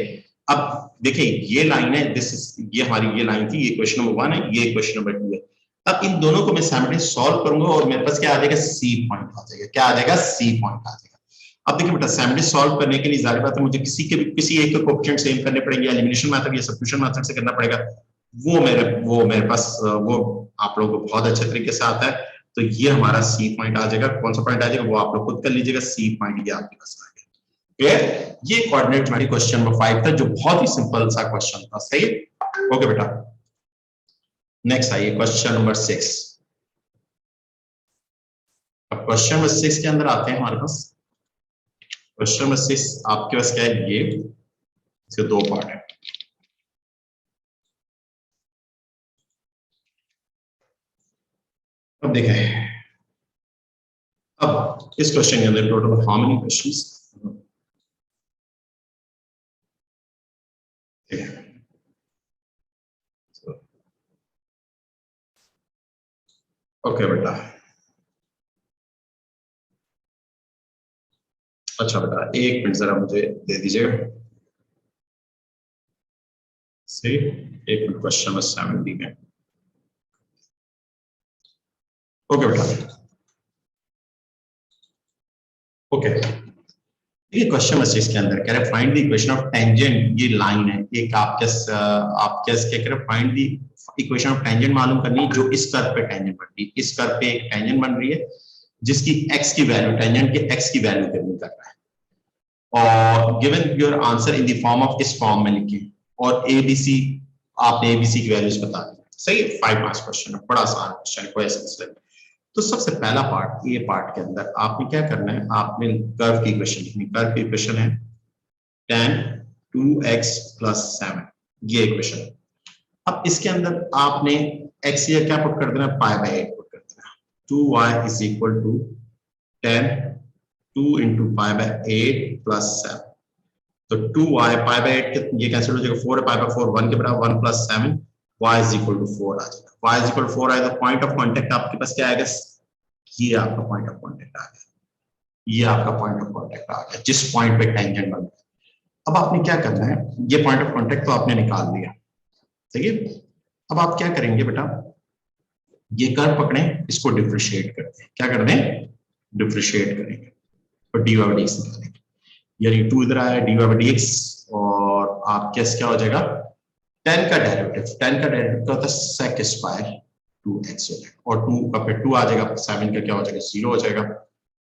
अब देखिए ये लाइन है, दिस इज ये हमारी ये लाइन थी, ये क्वेश्चन नंबर 1 है, ये क्वेश्चन नंबर 2 है। अब इन दोनों को मैं साइमल्टेनियस सॉल्व करूंगा और मेरे पास क्या आ जाएगा, सी पॉइंट आ जाएगा, क्या आ जाएगा, सी पॉइंट आ जाएगा। अब देखिए बेटा साइमल्टेनियस सॉल्व करने के लिए जाहिर बात है मुझे किसी एक के कोएफिशिएंट सेम करने पड़ेंगे, एलिमिनेशन मेथड या सब्स्टिट्यूशन मेथड से करना पड़ेगा, वो मेरे पास वो आप लोगों को बहुत अच्छे तरीके से आता है। तो ये हमारा सी पॉइंट आ जाएगा, कौन सा पॉइंट आ जाएगा वो आप लोग खुद कर लीजिएगा, सी पॉइंट ये आपके पास आ गया। क्लियर, ये कोऑर्डिनेट हमारी क्वेश्चन नंबर 5 था जो बहुत ही सिंपल सा क्वेश्चन था, सही है। ओके बेटा, नेक्स्ट आइए क्वेश्चन नंबर 6। अब क्वेश्चन नंबर 6 के अंदर आते हैं हमारे पास। क्वेश्चन नंबर 6 आपके पास क्या है, ये इसके 2 पार्ट है। अब देखें, अब इस क्वेश्चन के अंदर total how many questions, okay बेटा। अच्छा बेटा एक मिनट जरा मुझे दे दीजिएगा, सही, एक मिनट, क्वेश्चन नंबर 70 में। ओके बेटा, ओके ये क्वेश्चन नंबर 6 के अंदर कह रहे find the equation of tangent, ये लाइन है एक आपके क्या कह रहे find the equation of tangent मालूम करनी है जो इस कर्व पे टेंजेंट बन रही है, इस कर्व पे एक टेंजेंट बन रही है जिसकी x की वैल्यू, टेंजेंट के x की वैल्यू गिवन कर रहा है, और given your answer in the form of, इस फॉर्म में लिखें, और ABC आपने ABC की वैल्यूज बता दी। सही है, 5 मार्क्स क्वेश्चन है, बड़ा आसान क्वेश्चन है, कोई ऐसा मसला नहीं। तो सबसे पहला पार्ट, ये पार्ट के अंदर आपने क्या करना है, आपने कर्व की इक्वेशन लिखनी। कर्व की इक्वेशन है tan 2x + 7, ये इक्वेशन है। अब इसके अंदर आपने x ये क्या पुट कर देना, π/8 पुट कर देना। 2y = tan 2 × π/8 + 7। तो 2y π/8 के ये कैंसिल हो जाएगा, 4 π/4 1 के बराबर, 1 + 7 y = 4 आ जाएगा। y = 4 आएगा, पॉइंट ऑफ कांटेक्ट आपके पास क्या आएगा, ये आपका पॉइंट ऑफ कांटेक्ट आ गया, ये आपका पॉइंट ऑफ कांटेक्ट आ गया जिस पॉइंट पे टेंजेंट बन गया। अब आपने क्या करना है, ये पॉइंट ऑफ कांटेक्ट तो आपने निकाल लिया, ठीक है। अब आप क्या करेंगे बेटा, ये कर्व पकड़े, इसको डिफरेंशिएट करते हैं। क्या कर दें, डिफरेंशिएट करेंगे और dy/dx निकालेंगे। यानी 2 इधर आया, dy/dx, और आप कैसे क्या हो जाएगा, tan का डेरिवेटिव, tan का डेरिवेटिव क्या होता है, sec स्क्वायर 2x हो जाएगा, और 2 का फिर 2 आ जाएगा, 7 का क्या हो जाएगा, 0 हो जाएगा,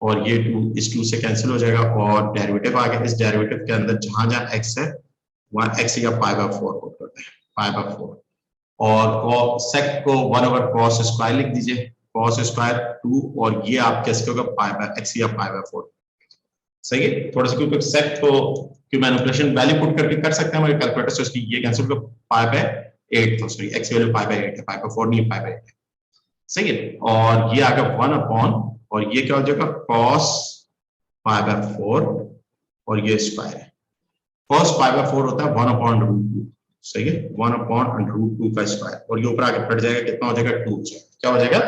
और ये 2 इस 2 से कैंसिल हो जाएगा, और डेरिवेटिव आ गया। इस डेरिवेटिव के अंदर जहां जहां x है वहां x या π/4 पुट करते हैं, π/4, और sec को 1/cos स्क्वायर लिख दीजिए, cos स्क्वायर 2, और ये आप कैसे होगा, π/x या π/4। सही है, थोड़ा सा क्योंकि sec को कि मैनिपुलेशन वैल्यू पुट करके कर सकते हैं हमारे कैलकुलेटर से, उसकी ये कैंसिल होगा, π/8, तो सॉरी x वैल्यू π/8 है, π/4 नहीं है, π/8 है। सही है, और ये आ गया 1/, और ये क्या हो जाएगा, cos π/4, और ये स्क्वायर है। cos π/4 होता है 1/√2, सही है, 1/√2 का स्क्वायर, और ये ऊपर आके कट जाएगा, कितना हो जाएगा, 2 हो जाएगा, क्या हो जाएगा,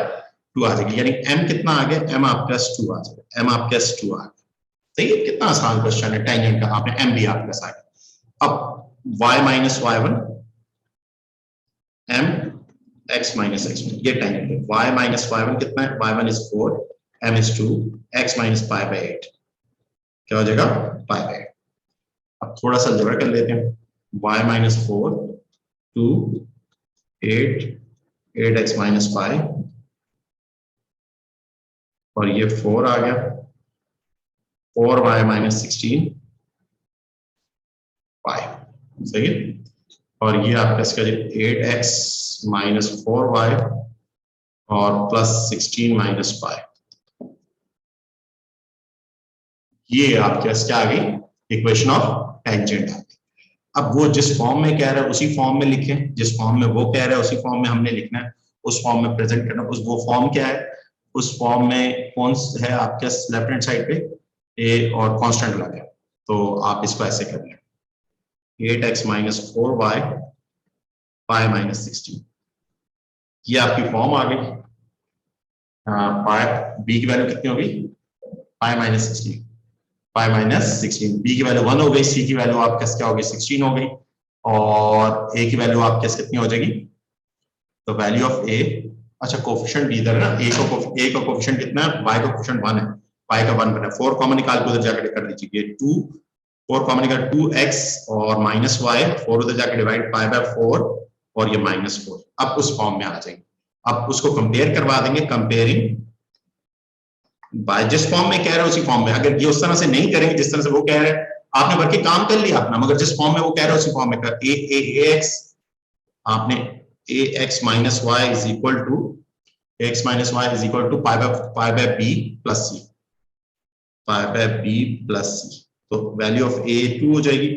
2 आ जाएगा, यानी m कितना आ गया, m आपके पास 2 आ जाएगा, m आपके पास 2 आ गया। सही है, कितना आसान क्वेश्चन है, टेंजेंट का आपने m भी आपके पास आ गया। अब y - y1 m x - x1, ये टेंजेंट है। y - y1 कितना है, y1 is 4, m is 2, x - π/8, क्या हो जाएगा, π/8। अब थोड़ा सा अलजेब्रा कर लेते हैं, y - 4 2 8 8x - π, और ये 4 आ गया, 4y - 16 π, सही है, और ये आपका इसका 8x - 4y और +16 - π, ये आपके पास क्या आ गई, इक्वेशन ऑफ टेंजेंट आ गई। अब वो जिस फॉर्म में कह रहा है उसी फॉर्म में लिखें, जिस फॉर्म में वो कह रहा है उसी फॉर्म में हमने लिखना है, उस फॉर्म में प्रेजेंट करना। उस वो फॉर्म क्या है, उस फॉर्म में कौन है आपके लेफ्ट हैंड साइड पे ए और कांस्टेंट लगा है, तो आप इसको ऐसे कर लें, 8x - 4y π - 16, ये आपकी फॉर्म आ गई। बी की वैल्यू कितनी होगी, π - 16, π - 16, बी की वैल्यू 1 हो गई, सी की वैल्यू आपके क्या हो गई, 16 हो गई, और ए की वैल्यू आपके कितनी हो जाएगी, तो वैल्यू ऑफ ए, अच्छा कोफिशिएंट इधर है ना, ए का कोफिशिएंट कितना है, y का कोफिशिएंट 1 है, y का 1 बना, 4 कॉमन निकाल के उधर जाकर कर दीजिए, 2 4 कॉमन निकाल 2x और -y, 4 उधर जाकर डिवाइड π/4, और ये -4, अब उस फॉर्म में आ जाएंगे। अब उसको कंपेयर करवा देंगे, कंपेयरिंग बाय, जिस फॉर्म में कह रहे हैं उसी फॉर्म में। अगर ये उस तरह से नहीं करेंगे जिस तरह से वो कह रहे हैं, आपने भर के काम कर लिया अपना, मगर जिस फॉर्म में वो कह रहे हैं उसी फॉर्म में कर, ax आपने ax - y is equal to x - y is equal to π/b plus c, π/b plus c, तो वैल्यू ऑफ a 2 हो जाएगी,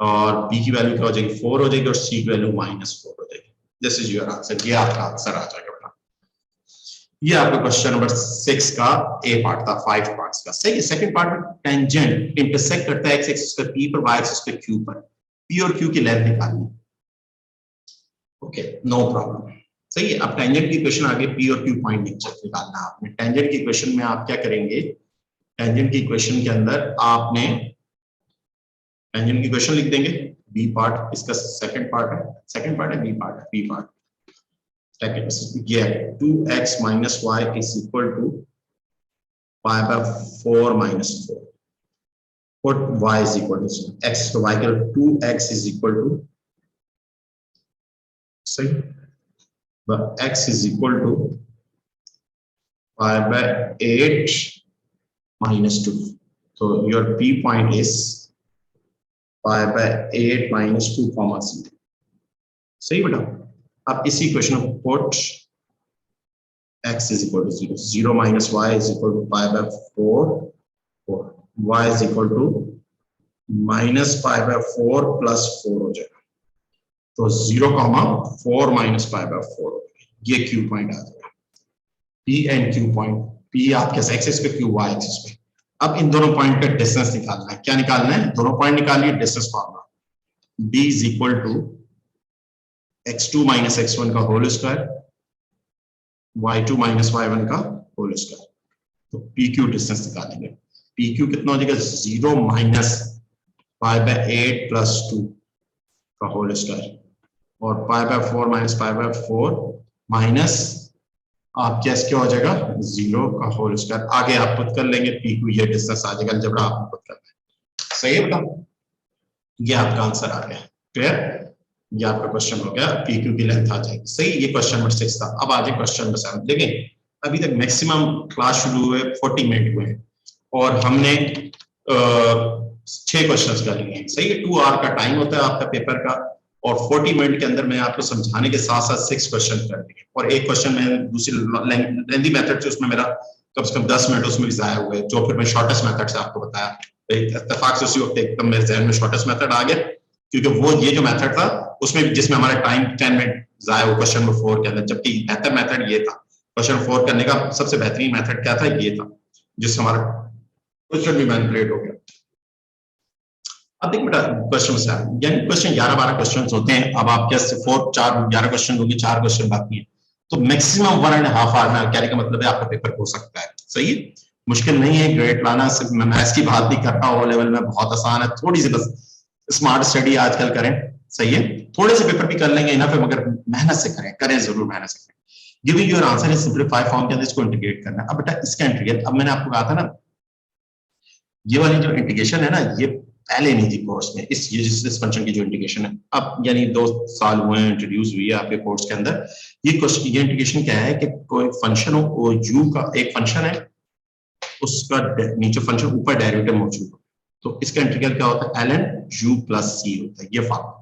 और b की वैल्यू क्या हो जाएगी, 4 हो जाएगी, और c की वैल्यू -4 हो जाएगी। दिस इज योर आंसर, ये आपका आंसर आ जाएगा। ये आपका क्वेश्चन नंबर 6 का ए पार्ट था, 5 पार्ट्स का। सही है, सेकंड पार्ट में टेंजेंट इंटरसेक्ट करता है x एक्सिस पर p पर, y एक्सिस पर q पर, p और q की लेंथ निकालनी। Okay, no problem. सही है, अब टेंजेंट की इक्वेशन आगे p और q पॉइंट निकालना है आपने। टेंजेंट की इक्वेशन में आप क्या करेंगे, टेंजेंट की इक्वेशन के अंदर आपने टेंजेंट की इक्वेशन लिख देंगे, b पार्ट इसका सेकंड पार्ट है, b पार्ट है, b पार्ट ये 2x - y is equal to π/4 - 4, put y is equal to x, तो y के 2x is equal to, सही, x is equal to π/8 - 2, so your p point is pi by 8 minus 2 comma C. सही बेटा। अब इसी question को put x is equal to 0, 0 minus y is equal to pi by 4, 4, y is equal to minus pi by 4 plus 4 हो जाएगा, तो 0,4 minus pi by 4 हो जाएगा, ये Q पॉइंट आ जाएगा, P and Q point, P आपके axis पे, Q y axis पे। अब इन दोनों पॉइंट का डिस्टेंस निकालना है, क्या निकालना है, दोनों पॉइंट निकालिए, distance formula D is equal to x2 minus x1 का whole square y2 minus y1 का होल स्क्वायर, तो PQ डिस्टेंस निकालेंगे, PQ कितना हो जाएगा, 0 माइनस पाई बाय 8 प्लस 2 का होल स्क्वायर और पाई by 4 minus pi by 4 minus आपके एस क्या हो जाएगा, 0 का होल स्क्वायर। आगे आप पुट कर लेंगे, PQ ये डिस्टेंस आ जाएगा जब आप पुट करना है। सही है बेटा, ये आपका आंसर आ गया। क्लियर, ये आपका क्वेश्चन हो गया, PQ की लेंथ आ जाएगी। सही, ये क्वेश्चन नंबर 6 था। अब आ जाए क्वेश्चन नंबर 7। देखिए अभी तक मैक्सिमम क्लास शुरू हुए 40 मिनट हुए और हमने 6 क्वेश्चंस कर लिए हैं। सही है, 2 आवर का टाइम होता है आपका पेपर का और 40 मिनट के अंदर मैं आपको समझाने के साथ साथ 6 क्वेश्चन कर दिए और एक क्वेश्चन में दूसरी लेंथी मेथड से उसमें मेरा कम से कम 10 मिनट उसमें भी जाया हुए, जो फिर मैं शॉर्टेस्ट मेथड से आपको बताया। इत्तेफाक से उसी वक्त एकदम मेरे जहन में शॉर्टेस्ट मेथड आ गया, क्योंकि वो ये जो मेथड था उसमें जिसमें हमारा टाइम 10 मिनट जाया हुआ क्वेश्चन नंबर 4 के अंदर, जबकि बेहतर मेथड ये था। क्वेश्चन 4 करने का सबसे बेहतरीन मेथड क्या था, ये था, जिससे हमारा क्वेश्चन भी मैनिपुलेट हो गया। अब देखिए बेटा क्वेश्चन से यानी क्वेश्चन 11-12 क्वेश्चन होते हैं। अब आपके 11 क्वेश्चन होंगे, 4 क्वेश्चन बाकी हैं, तो मैक्सिमम 1.5 आवर में कहने का मतलब है आपका पेपर हो सकता है। सही है, मुश्किल नहीं है, ग्रेड लाना, सिर्फ मैं मैथ्स की बात नहीं कर रहा हूँ, लेवल में बहुत आसान है, थोड़ी सी बस स्मार्ट स्टडी आजकल करें। सही है, थोड़े से पेपर भी कर लेंगे इनफ है, मगर मेहनत से करें जरूर मेहनत से करें। Giving your answer in simplified form के अंदर इसको इंटीग्रेट करना है। अब बेटा इसका इंटीग्रेट, अब मैंने आपको कहा था ना, ये वाली जो इंटीग्रेशन है ना, ये पहले नहीं थी कोर्स में, इस फंक्शन की जो इंटीग्रेशन है, अब यानी 2 साल हुए हैं इंट्रोड्यूस हुई है आपके कोर्स के अंदर। ये क्वेश्चन, ये इंटीग्रेशन क्या है कि कोई फंक्शन हो, u का एक फंक्शन है, उसका नीचे फंक्शन ऊपर डेरिवेटिव मौजूद हो, तो इसका इंटीग्रल क्या होता है, ln u प्लस c होता है, ये फॉर्मूला।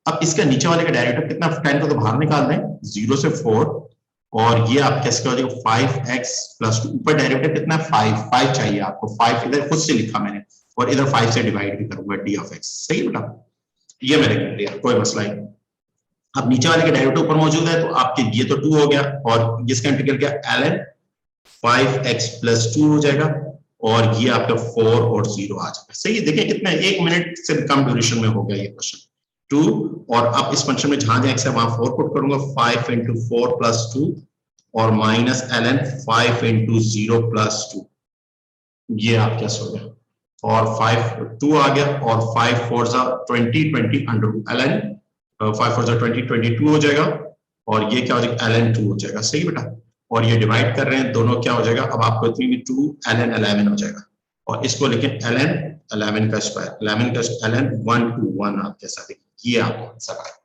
अब इसका नीचे वाले का डेरिवेटिव कितना, 10 को तो बाहर निकाल दें, 0 से 4 और ये आप कैसे हो जाएगा 5x प्लस 2, ऊपर डेरिवेटिव कितना है 5 चाहिए आपको, 5 इधर खुद से लिखा मैंने और इधर 5 से डिवाइड भी करूंगा d ऑफ x। सही बेटा, ये मैंने कर दिया, कोई मसला नहीं। अब नीचे वाले का डेरिवेटिव ऊपर मौजूद है, तो आपके ये तो 2 हो गया और इसका इंटीग्रल क्या, ln 5x प्लस 2 हो जाएगा और ये आपका 4 और 0 आ जाएगा। सही है, देखिए कितना 1 मिनट से कम ड्यूरेशन में हो गया ये क्वेश्चन 2। और अब इस फंक्शन में जहां जहां x है वहां 4 पुट करूंगा, 5 इंटू 4 प्लस 2 और माइनस ln 5 इंटू 0 प्लस 2, ये आप क्या हो गया, और 5 2 आ गया और 5 4 जा 20 20 अंडर ln 5 4 जा 20 22 हो जाएगा और ये क्या हो जाएगा ln 2 हो जाएगा। सही बेटा, और ये डिवाइड कर रहे हैं दोनों, क्या हो जाएगा, अब आपको इतनी भी 2 ln 11 हो जाएगा और इसको लिखें ln 11 का स्क्वायर, 11 का ln 1 to 1 आप कैसा देखें, ये आपको आंसर आएगा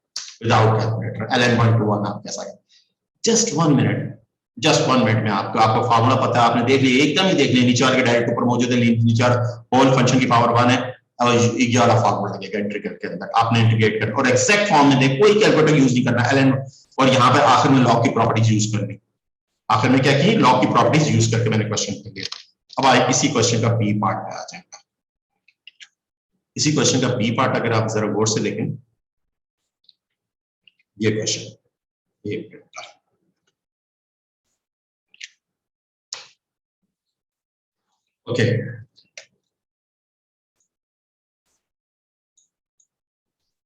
विदाउट कैलकुलेटर, ln 1 to 1 आप कैसा है, जस्ट 1 मिनट में आपको फार्मूला पता है, आपने देख लिया, एकदम ही देख लिया, नीचे वाले डायरेक्ट ऊपर मौजूद है, नीचे होल फंक्शन की पावर 1 है और ये वाला फार्मूला लगेगा इंटीग्रेट के अंदर, आपने इंटीग्रेट कर और एक्जैक्ट फॉर्म में देख, कोई कैलकुलेटर यूज नहीं करना, ln और यहाँ पे आखिर में लॉग की प्रॉपर्टीज यूज करनी, आखिर में क्या की, लॉग की प्रॉपर्टीज यूज करके मैंने क्वेश्चन कर दिया। अब आए इसी क्वेश्चन का बी पार्ट पे आ जाएगा। इसी क्वेश्चन का बी पार्ट अगर आप जरा गौर से देखें, ये क्वेश्चन, ये ओके,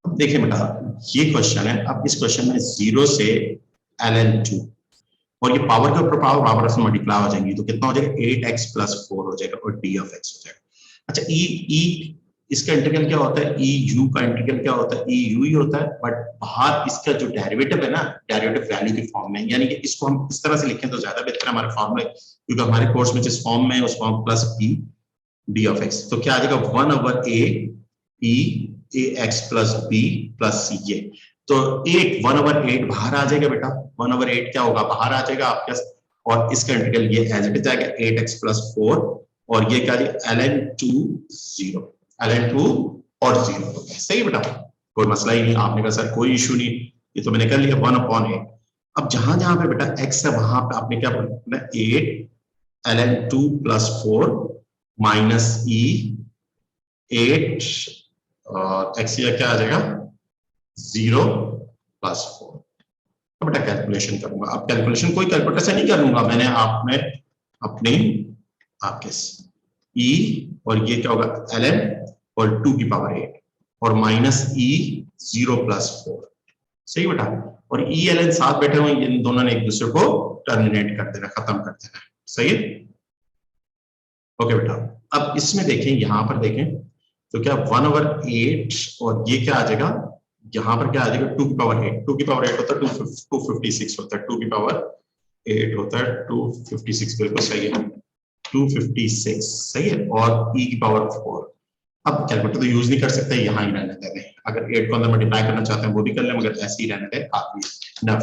देखिए बेटा ये क्वेश्चन है। अब इस क्वेश्चन में 0 से ln 2 और ये पावर के ऊपर पावर से मल्टीप्लाई हो जाएंगी, तो कितना हो जाएगा 8x प्लस 4 हो जाएगा और d ऑफ x हो जाएगा। अच्छा e इसका इंटीग्रल क्या होता है, eu का इंटीग्रल क्या होता है, eu ही होता है, बट बाहर इसका जो डेरिवेटिव है ना, डेरिवेटिव वैल्यू की फॉर्म में, यानी कि इसको हम इस तरह से लिखें तो ज्यादा बेहतर है हमारे फॉर्मूले, क्योंकि हमारे कोर्स में जिस फॉर्म में उस form plus p d of x, तो क्या आ जाएगा 1/a p ax plus b plus c, ये तो 1/8 बाहर आ जाएगा बेटा, 1/8 क्या होगा, बाहर आ जाएगा आपके, और इसका इंटीग्रल ये एज इट इज आएगा 8x प्लस 4 और ये क्या ln 2 0, ln 2 और 0 हो गया। सही बेटा, कोई मसला ही नहीं। आपने कहा सर कोई इशू नहीं, ये तो मैंने कर लिया 1/8। अब जहां जहां पे बेटा x है वहां पे आपने क्या करना है, 8 ln 2 + 4 माइनस e 8 और x या क्या आ जाएगा 0 + 4। तो बेटा कैलकुलेशन करूंगा। अब कैलकुलेशन कोई कैलकुलेटर से नहीं करूंगा, मैंने आपने अपनी आपके e और ये क्या होगा ln और 2 की पावर 8 और माइनस e 0 + 4। सही बेटा, और e ln साथ बैठे हुए इन दोनों ने एक दूसरे को टर्मिनेट कर देना, खत्म कर देना। सही है, ओके बेटा। अब इसमें देखें, यहां पर देखें तो क्या 1/8 और ये क्या आ जाएगा, यहां पर क्या आ जाएगा 2 की पावर 8। 2 की पावर 8 होता है 256 होता है, 2 की पावर 8 होता है 256, बिल्कुल सही है 256। सही है, और e की पावर 4। अब कैलकुलेटर तो यूज नहीं कर सकते, यहाँ ही रहने देते हैं। अगर 8 को अंदर मल्टीप्लाई करना चाहते हैं वो भी कर लें, मगर ऐसे ही रहने दें, काफी है।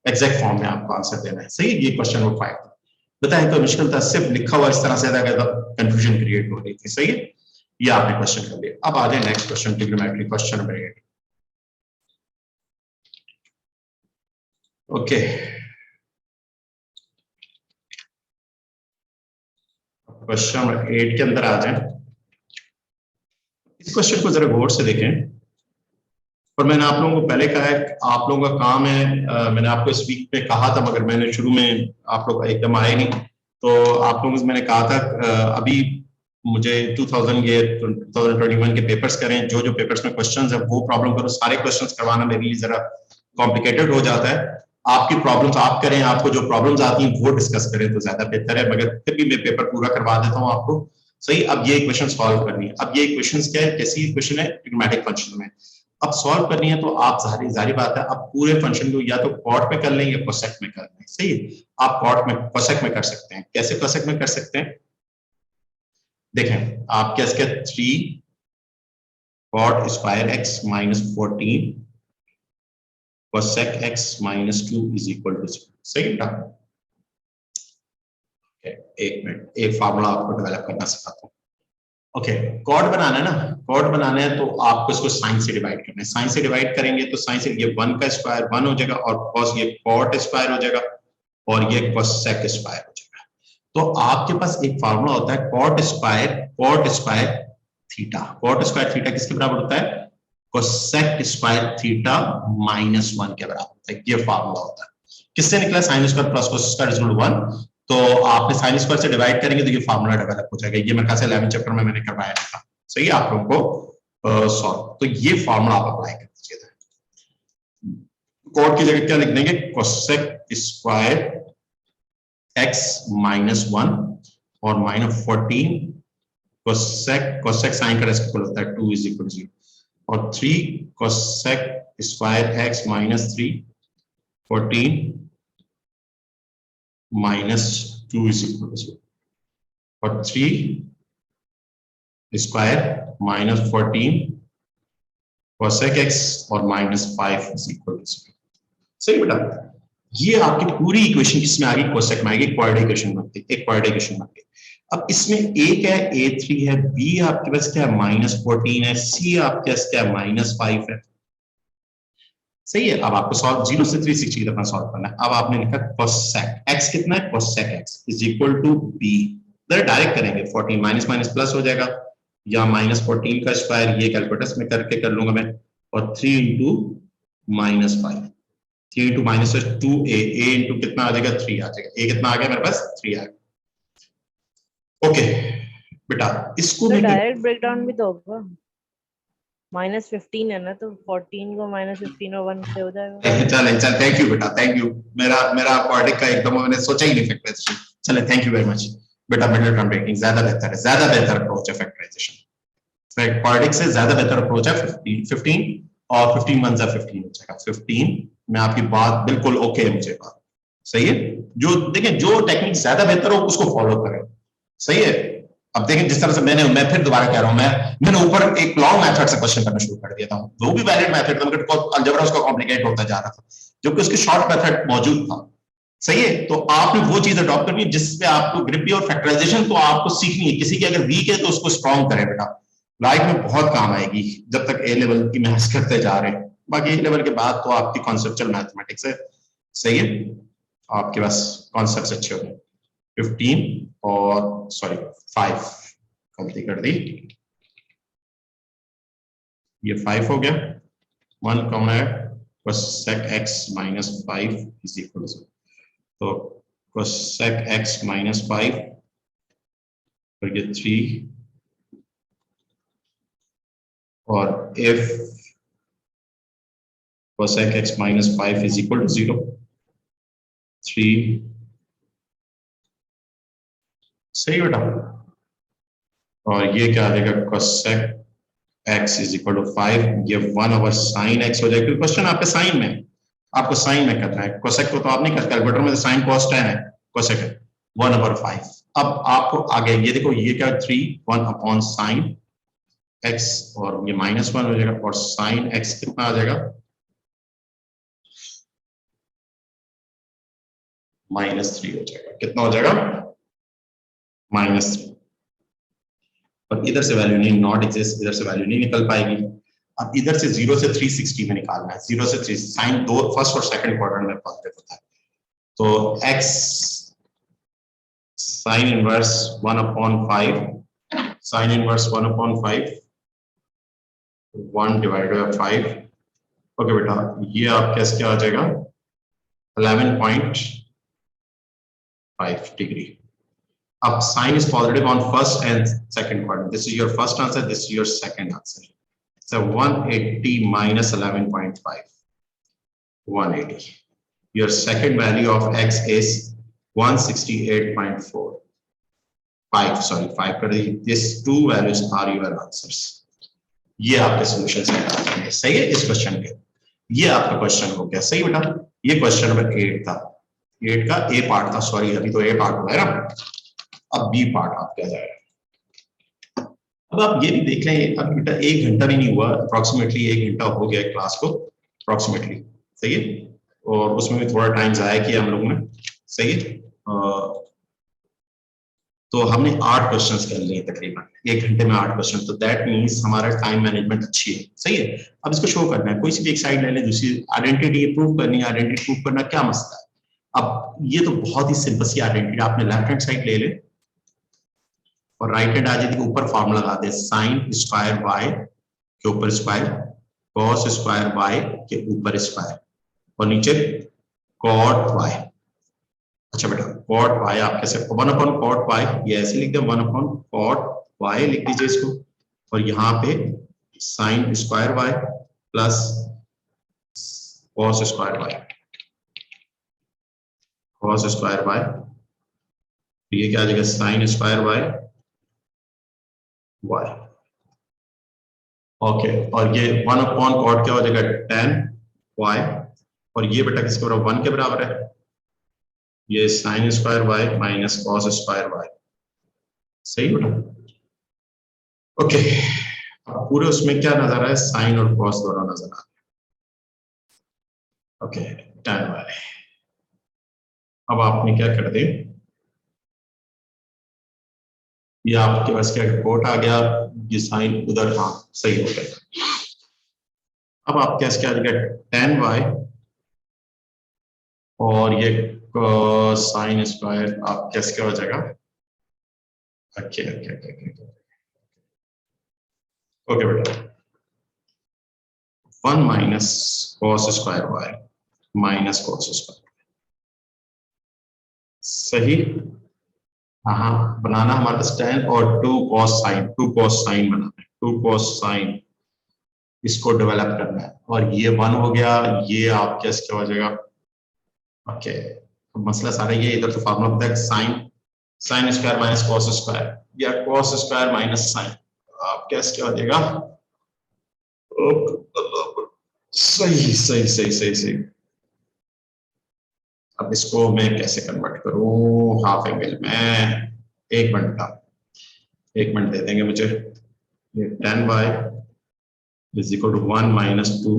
एग्जैक्ट फॉर्म में आपको आंसर देना है। सही है, ये क्वेश्चन नंबर 5 बताएं तो मुश्किल था, सिर्फ लिखा हुआ इस तरह से था, कंफ्यूजन क्रिएट हो रही थी। सही है, ये आपने क्वेश्चन कर लिया। अब आ जाए next question, trigonometry question number 8। Okay, question number 8 के अंदर आ जाए। इस क्वेश्चन को जरा गौर से देखें। और मैंने आप लोगों को पहले कहा है, आप लोगों का काम है, मैंने आपको इस वीक में कहा था, मगर मैंने शुरू में आप लोग एकदम आए नहीं, तो आप लोगों से मैंने कहा था अभी मुझे 2021 के पेपर्स करें, जो जो पेपर्स में क्वेश्चंस है वो प्रॉब्लम करो। सारे क्वेश्चंस करवाना मेरे लिए जरा कॉम्प्लिकेटेड हो जाता है। आपकी प्रॉब्लम्स आप करें, आपको जो प्रॉब्लम्स आती हैं वो डिस्कस करें तो ज्यादा बेहतर है, मगर फिर भी मैं पेपर पूरा करवा देता हूँ आपको। सही, अब ये इक्वेशन सॉल्व करनी है। अब ये इक्वेशन क्या है, कैसी इक्वेशन है, ट्रिग्नोमेट्रिक फंक्शन में अब सॉल्व करनी है। तो आप जारी बात है, आप पूरे फंक्शन को या तो कॉट में कर लें या कोसेक में कर लें। सही है, आप कॉट में कोसेक में कर सकते हैं। कैसे कोसेक में कर सकते हैं, देखें आप क्या 3 cot square x minus 14 cosec x minus 2 is equal to 0। सही बेटा, एक मिनट, एक फार्मूला आपको डेवलप करना सिखाता हूँ। ओके, कॉट बनाना है ना, कॉट बनाना है तो आपको इसको साइन से डिवाइड करना है। साइन से डिवाइड करेंगे तो साइन से ये 1 का स्क्वायर 1 हो जाएगा, और cos ये कॉट स्क्वायर हो जाएगा, और ये कोसेक स्क्वायर हो जाएगा। तो आपके पास एक फार्मूला होता है cot square theta. Cot square theta किसके बराबर होता है, कोसेक स्क्वायर थीटा माइनस 1 के बराबर होता है। ये फार्मूला होता है। किससे निकला, sine square plus cos square is 1। तो आपने साइन स्क्वायर से डिवाइड करेंगे तो ये फार्मूला डेवलप हो जाएगा। ये मेरे ख्याल से 11 चैप्टर में मैंने करवाया था। सही है, आप लोगों को सॉल्व, तो ये फार्मूला आप अप्लाई कर दीजिए। कॉट की जगह क्या लिख देंगे, कोसेक स्क्वायर x माइनस 1 और माइनस 14 कोसेक साइन का रेसिप्रोकल होता है 2 इज इक्वल टू 0, और 3 cosec square x minus 3 14 minus 2 is equal to 0, और 3 स्क्वायर माइनस 14 कोसेक x और माइनस 5 इज इक्वल टू 0। सही बेटा, ये आपकी पूरी इक्वेशन किसमें आ गई, कोसेक में आ गई, क्वाड्रेटिक इक्वेशन बनती है, एक क्वाड्रेटिक इक्वेशन बन गई। अब इसमें a क्या है, a3 है, b आपके पास क्या है माइनस 14 है, c आपके पास क्या है माइनस 5 है। सही है, अब आपको सॉल्व 0 से 360 की तरफ सॉल्व करना है। अब आपने लिखा कोसेक x कितना है, cosec x is equal to b। Direct करेंगे, 14 माइनस माइनस प्लस हो जाएगा, या माइनस 14 का स्क्वायर, ये कैलकुलेटर में करके कर लूंगा मैं, और 3 into minus 5, 3 into minus 2a, a into कितना आ जाएगा 3 आ जाएगा, a कितना आ गया मेरे पास 3 आ गया। ओके बेटा, इसको तो मैं डायरेक्ट ब्रेकडाउन भी तो होगा, माइनस 15 है ना, तो 14 को माइनस 15 और 1 से हो जाएगा। चल थैंक यू बेटा, थैंक यू। मेरा क्वाड्रेटिक का एकदम मैंने सोचा ही नहीं फैक्टराइजेशन। चले, थैंक यू वेरी मच बेटा। मिडिल टर्म ब्रेकिंग ज्यादा बेहतर है, ज्यादा बेहतर अप्रोच है फैक्टराइजेशन। क्वाड्रेटिक से ज्यादा बेहतर अप्रोच है 15 और 15 1 15 हो जाएगा 15 में। आपकी बात बिल्कुल ओके है, मुझे बात सही है। जो देखिए, जो टेक्निक ज्यादा बेहतर हो उसको फॉलो करें। सही है, अब देखें जिस तरह से मैं फिर दोबारा कह रहा हूं, मैंने ऊपर एक लॉन्ग मेथड से क्वेश्चन करना शुरू कर दिया था, वो भी वैलिड मेथड था, मगर अलजेब्रा उसका कॉम्प्लिकेट होता जा रहा था, जबकि उसकी शॉर्ट मेथड मौजूद था। सही है, तो आपने वो चीज अडॉप्ट करनी है जिसपे आपको ग्रिप और फैक्टराइजेशन तो आपको सीखनी है। किसी की अगर वीक है तो उसको स्ट्रॉन्ग करें बेटा, लाइफ में बहुत काम आएगी जब तक ए लेवल की मेहनत करते जा रहे हैं। बाकी ए लेवल के बाद तो आपकी कॉन्सेप्चुअल मैथमेटिक्स है, सही है, आपके पास कॉन्सेप्ट्स अच्छे हो गए। 15 और सॉरी 5 गलती कर दी, ये 5 हो गया, 1 कॉमन है, cosec x minus 5 is equal to, तो cosec x minus 5 और ये 3, और if cosec x minus 5 is equal to 0, 3, सही बेटा, और ये क्या आ जाएगा, cosec x is equal to 5, ये 1 over sin x हो जाएगा, क्योंकि क्वेश्चन आपके साइन में, आपको साइन में करना है, cosec को तो आप नहीं करते, कैलकुलेटर में तो sin cos tan है, cosec है 1 over 5। अब आपको आगे ये देखो, ये क्या 3, 1 upon sin x, और ये -1 हो जाएगा, और sin x कितना आ जाएगा, -3 हो जाएगा, कितना हो जाएगा, -3। और इधर से वैल्यू नहीं, नॉट एग्जिस्ट, इधर से वैल्यू नहीं निकल पाएगी। अब इधर से 0 से 360 में निकालना है, 0 से 3, साइन दो फर्स्ट और सेकंड क्वाड्रेंट में पॉजिटिव होता है, तो x sine inverse 1/5, sine inverse 1/5, 1 divided by 5, okay बेटा, ये आपका क्या आ जाएगा 11.5 डिग्री। अब sin is positive on first and second quadrant. This is your first answer. This is your second answer. So 180 minus 11.5. 180. Your second value of x is 168.4. 5. Sorry, 5 कर दी. These two values are your answers. ये आपके solution से आएंगे, सही है इस question के। ये आपका क्वेश्चन हो गया, सही बेटा। ये क्वेश्चन नंबर 8 था, 8 का ए पार्ट था, सॉरी अभी तो ए पार्ट हुआ है ना, अब बी पार्ट आप क्या जाएगा। अब आप ये भी देख लें, अब बेटा 1 घंटा भी नहीं हुआ, अप्रोक्सीमेटली 1 घंटा हो गया क्लास को, अप्रोक्सीमेटली, सही है, और उसमें भी थोड़ा टाइम जाया किया हम लोगों ने, सही है। तो हमने 8 क्वेश्चंस कर लिए तकरीबन 1 घंटे में, 8 क्वेश्चन, तो दैट मीन्स हमारा टाइम मैनेजमेंट अच्छी है, सही है। अब इसको शो करना है, कोई सी भी एक साइड ले लें, दूसरी आइडेंटिटी प्रूव करनी है, आइडेंटिटी प्रूव करना क्या मसला है। अब ये तो बहुत ही सिंपल सी आइडेंटिटी, आपने लेफ्ट हैंड साइड ले ले और राइट हैंड आ जाती है, ऊपर फॉर्मूला लगा दे, साइन स्क्वायर वाई के ऊपर स्क्वायर, कॉस स्क्वायर वाई के ऊपर स्क्वायर, और नीचे कॉट वाई। अच्छा बेटा, कॉट वाई आप कैसे, 1/cot वाई, ये ऐसे लिख दे, 1/cot वाई लिख दीजिए इसको, और यहाँ पे sine square y plus cos square y, cos square y, ये क्या आ जाएगा, sine square y y, okay, और ये 1/cot क्या हो जाएगा, tan y, और ये बेटा किसके बराबर, 1 के बराबर है, ये sine square y minus cos square y, सही बेटा, ओके। अब पूरे उसमें क्या नजर आ रहा है, साइन और कॉस दोनों नजर आ रहे हैं, ओके, tan y। अब आपने क्या कर दे, ये आपके पास क्या कोट आ गया, ये साइन उधर, हाँ सही हो गया। अब आप क्या आ जाएगा, tan y, और ये साइन स्क्वायर आप कैसे क्या हो जाएगा, ओके ओके ओके ओके बेटा, 1 minus cos square y minus cos square, सही। हाँ, बनाना हमारे पास tan और 2 cos साइन, 2 cos साइन बनाना है, 2 cos साइन, इसको डेवलप करना है, और ये 1 हो गया, ये आप कैसे क्या हो जाएगा, ओके। तो मसला सारा ये, इधर तो फार्मूला पता है, sine square minus cos square, या कॉस स्क्वायर माइनस साइन, आप कैसे क्या हो जाएगा, सही सही सही सही सही। अब इसको मैं कैसे कन्वर्ट करूं हाफ एंगल में, 1 मिनट का, 1 मिनट दे देंगे मुझे। ये tan y is equal to 1 minus 2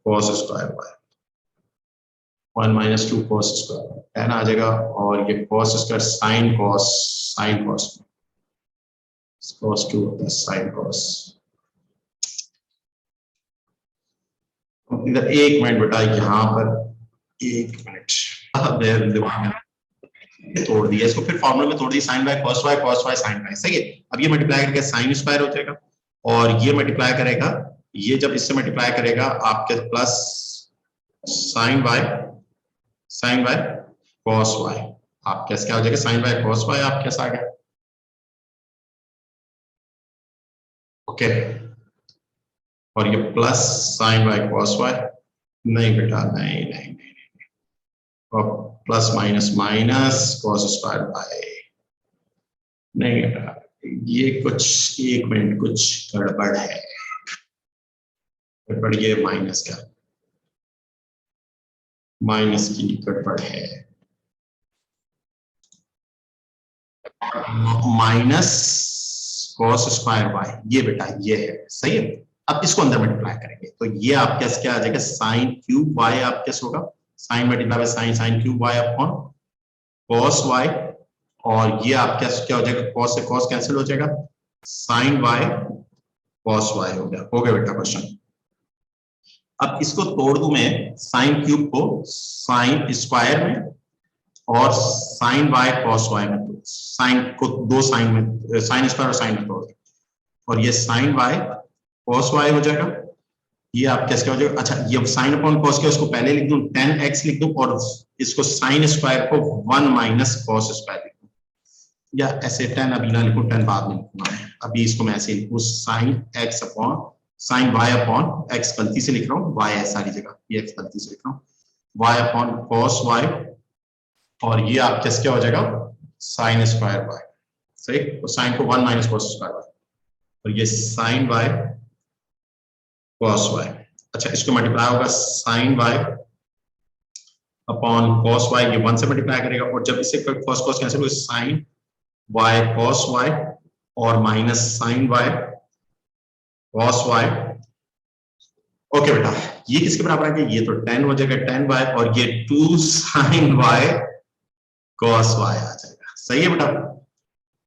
cos square y, 1 minus 2 cos square, tan आ जाएगा, और ये cos square sine cos cos 2 होता है sin cos। इधर एक मिनट बेटा, यहाँ पर एक मिनट तोड़ दिया इसको, फिर फॉर्मूला में तोड़ दिया, sine by cos y sin y, सही है। अब ये मल्टीप्लाई करके साइन स्क्वायर हो जाएगा, और ये मल्टीप्लाई करेगा, ये जब इससे मल्टीप्लाई करेगा आपके plus sine by cos y, आप कैसे क्या हो जाएगा, साइन बाय cos y आप कैसा आ गया, ओके। और ये plus sine by cos y, नहीं बेटा नहीं नहीं नहीं, और plus minus minus cos square by, नहीं बेटा ये कुछ, एक मिनट कुछ गड़बड़ है, गड़बड़ ये माइनस का, माइनस की गड़बड़ है, माइनस cos स्क्वायर बाय, ये बेटा ये है, सही है। अब इसको अंदर मल्टीप्लाई करेंगे तो ये आप कैसे क्या आ जाएगा, साइन क्यूब y आप कैसे होगा, sine multiply by sine, sine cube y upon cos y, और ये आप क्या हो जाएगा, cos से cos कैंसिल हो जाएगा, साइन y cos y हो गया बेटा क्वेश्चन। अब इसको तोड़ दूं मैं, साइन क्यूब को साइन स्क्वायर में और साइन बाय cos y में, तो साइन को दो साइन में, साइन स्क्वायर और साइन में तोड़ दें, और ये साइन बाय cos y हो जाएगा, ये आप कैसे क्या हो जाएगा, अच्छा ये साइन अपॉन cos के उसको पहले लिख दूं 10x लिख दूं, और इसको साइन स्क्वायर को 1 माइनस cos स्क्वायर लिख दूं, या ऐसे 10 अभी ना लिखूं, 10 बाद में लिखूंगा मैं, अभी इसको मैं ऐसे लिखूं, sine x upon sine y upon x, गलती से लिख रहा हूँ y है सारी जगह, ये x गलती से लिख रहा हूँ, y अपॉन cos y, और ये आप कैसे क्या हो जाएगा, साइन स्क्वायर y, सही, तो साइन को 1 माइनस cos स्क्वायर y, और ये साइन y cos y, अच्छा इसको मल्टीप्लाई होगा sine y upon cos y, ये 1 से मल्टीप्लाई करेगा, और जब इसे cos cos कैंसिल होगा, साइन y cos y और minus sine y cos y, okay बेटा ये किसके बराबर है, ये तो 10 हो जाएगा 10y, और ये 2 साइन y cos y आ जाएगा, सही है बेटा।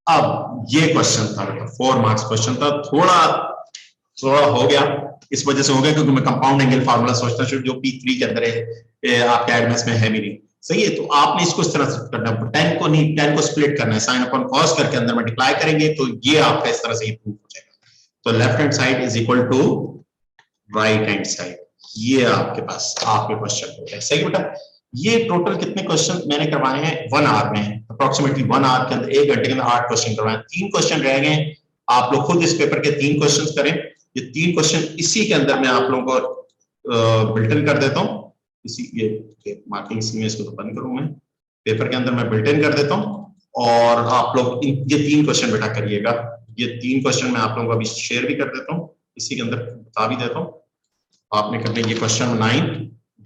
अब ये क्वेश्चन था बेटा 4 मार्क्स क्वेश्चन था, थोड़ा हो गया, इस वजह से हो गया क्योंकि मैं कंपाउंड एंगल फार्मूला सोचता हूँ जो P3 के अंदर है, आपके एडमेंस में है भी नहीं, सही है। तो आपने इसको इस तरह से करना है, 10 को नहीं 10 को स्प्लिट करना है, साइन अपॉन कॉस करके अंदर मल्टीप्लाई करेंगे, तो ये आपका इस तरह से ये प्रूफ हो जाएगा। तो left hand side is equal to right hand side, ये आपके पास आपके क्वेश्चन हो गए, सही बेटा। ये टोटल कितने क्वेश्चन मैंने करवाए हैं 1 आवर में, अप्रोक्सीमेटली 1 आवर के अंदर 1 घंटे के अंदर 8 क्वेश्चन करवाए, 3 क्वेश्चन रह गए, आप लोग खुद इस पेपर के 3 क्वेश्चन करें। ये 3 क्वेश्चन इसी के अंदर मैं आप लोगों को बिल्टन कर देता हूँ, इसी ये मार्किंग में इसको तो बंद करूँ मैं, पेपर के अंदर मैं बिल्टन कर देता हूँ, और आप लोग ये 3 क्वेश्चन बेटा करिएगा। ये 3 क्वेश्चन मैं आप लोगों को अभी शेयर भी कर देता हूँ, इसी के अंदर बता भी देता हूँ। आपने करने ये क्वेश्चन 9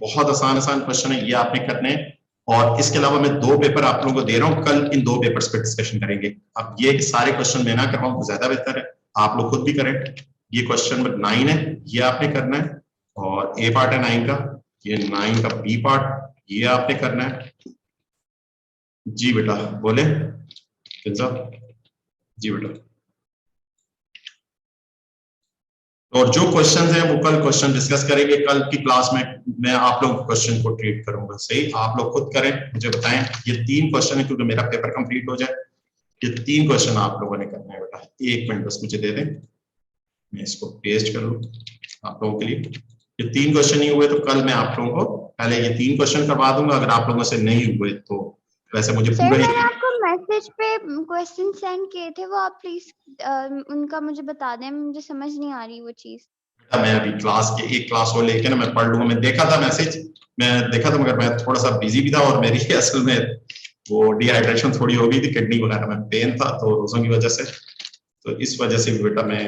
बहुत आसान क्वेश्चन है, ये आपने करने हैं। और इसके अलावा मैं 2 पेपर आप लोगों को दे रहा हूँ, कल इन 2 पेपर्स पे डिस्कशन करेंगे। अब ये सारे क्वेश्चन मैं ना करवाऊँ तो ज्यादा बेहतर है, आप लोग खुद भी करें। ये क्वेश्चन नंबर 9 है, ये आपने करना है, और ए पार्ट है 9 का, ये 9 का बी पार्ट ये आपने करना है। जी बेटा बोले जी बेटा। और जो क्वेश्चंस हैं वो कल क्वेश्चन डिस्कस करेंगे, कल की क्लास में मैं आप लोग क्वेश्चन को ट्रीट करूंगा, सही। आप लोग खुद करें, मुझे बताएं। ये 3 क्वेश्चन है क्योंकि मेरा पेपर कंप्लीट हो जाए, ये 3 क्वेश्चन आप लोगों ने करना है बेटा। 1 मिनट बस मुझे दे दें, मैं इसको पेस्ट कर लूं आप लोगों के लिए। ये 3 क्वेश्चन नहीं हुए तो कल मैं आप लोगों को पहले ये 3 क्वेश्चन करवा दूंगा, अगर आप लोगों से नहीं हुए तो वैसे मुझे पूरा मैसेज पे क्वेश्चन सेंड किए थे, वो आप प्लीज उनका मुझे बता दें, मुझे समझ नहीं आ रही वो चीज। मैं अभी क्लास के एक क्लास को लेके ना मैं पढ़ लूंगा। मैं देखा था मैसेज, मैं देखा था, मगर मैं थोड़ा सा बिजी भी था, और मेरी असल में वो डिहाइड्रेशन थोड़ी हो गई थी, किडनी वगैरह में पेन था, तो रोजों की वजह से, तो इस वजह से बेटा मैं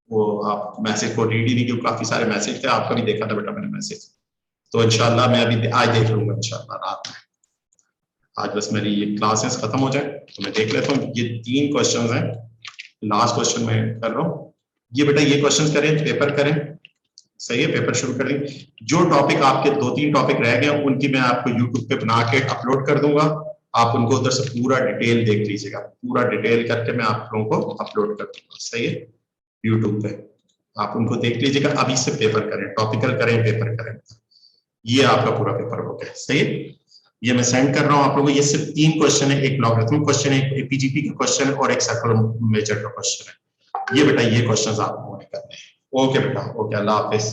वो आप मैसेज को रीड ही नहीं, क्योंकि काफी सारे मैसेज थे, आपका भी देखा था बेटा मैंने मैसेज। तो इंशाल्लाह मैं अभी आज देख लूंगा इंशाल्लाह रात में। आज बस मेरी ये क्लासेस खत्म हो जाए तो मैं देख लेता हूँ। ये 3 क्वेश्चन हैं, लास्ट क्वेश्चन मैं कर रहा हूँ। ये बेटा ये क्वेश्चन करें, पेपर करें, सही है। पेपर शुरू करें। जो टॉपिक आपके 2-3 टॉपिक रह गए उनकी मैं आपको यूट्यूब पे बना के अपलोड कर दूंगा, आप उनको उधर से पूरा डिटेल देख लीजिएगा, पूरा डिटेल करके मैं आप लोगों को अपलोड कर दूंगा, सही है, यूट्यूब पे आप उनको देख लीजिएगा। अभी से पेपर करें, टॉपिकल करें, पेपर करें, ये आपका पूरा पेपर हो गया, सही है। ये मैं सेंड कर रहा हूं आप लोगों को। ये सिर्फ 3 क्वेश्चन है, एक लॉगरिथम क्वेश्चन है, एक पीजीपी का क्वेश्चन और एक साइक्लोमेचर का क्वेश्चन है। ये बेटा ये क्वेश्चंस आप लोगों ने करने हैं। ओके बेटा, ओके, अल्लाह हाफिज।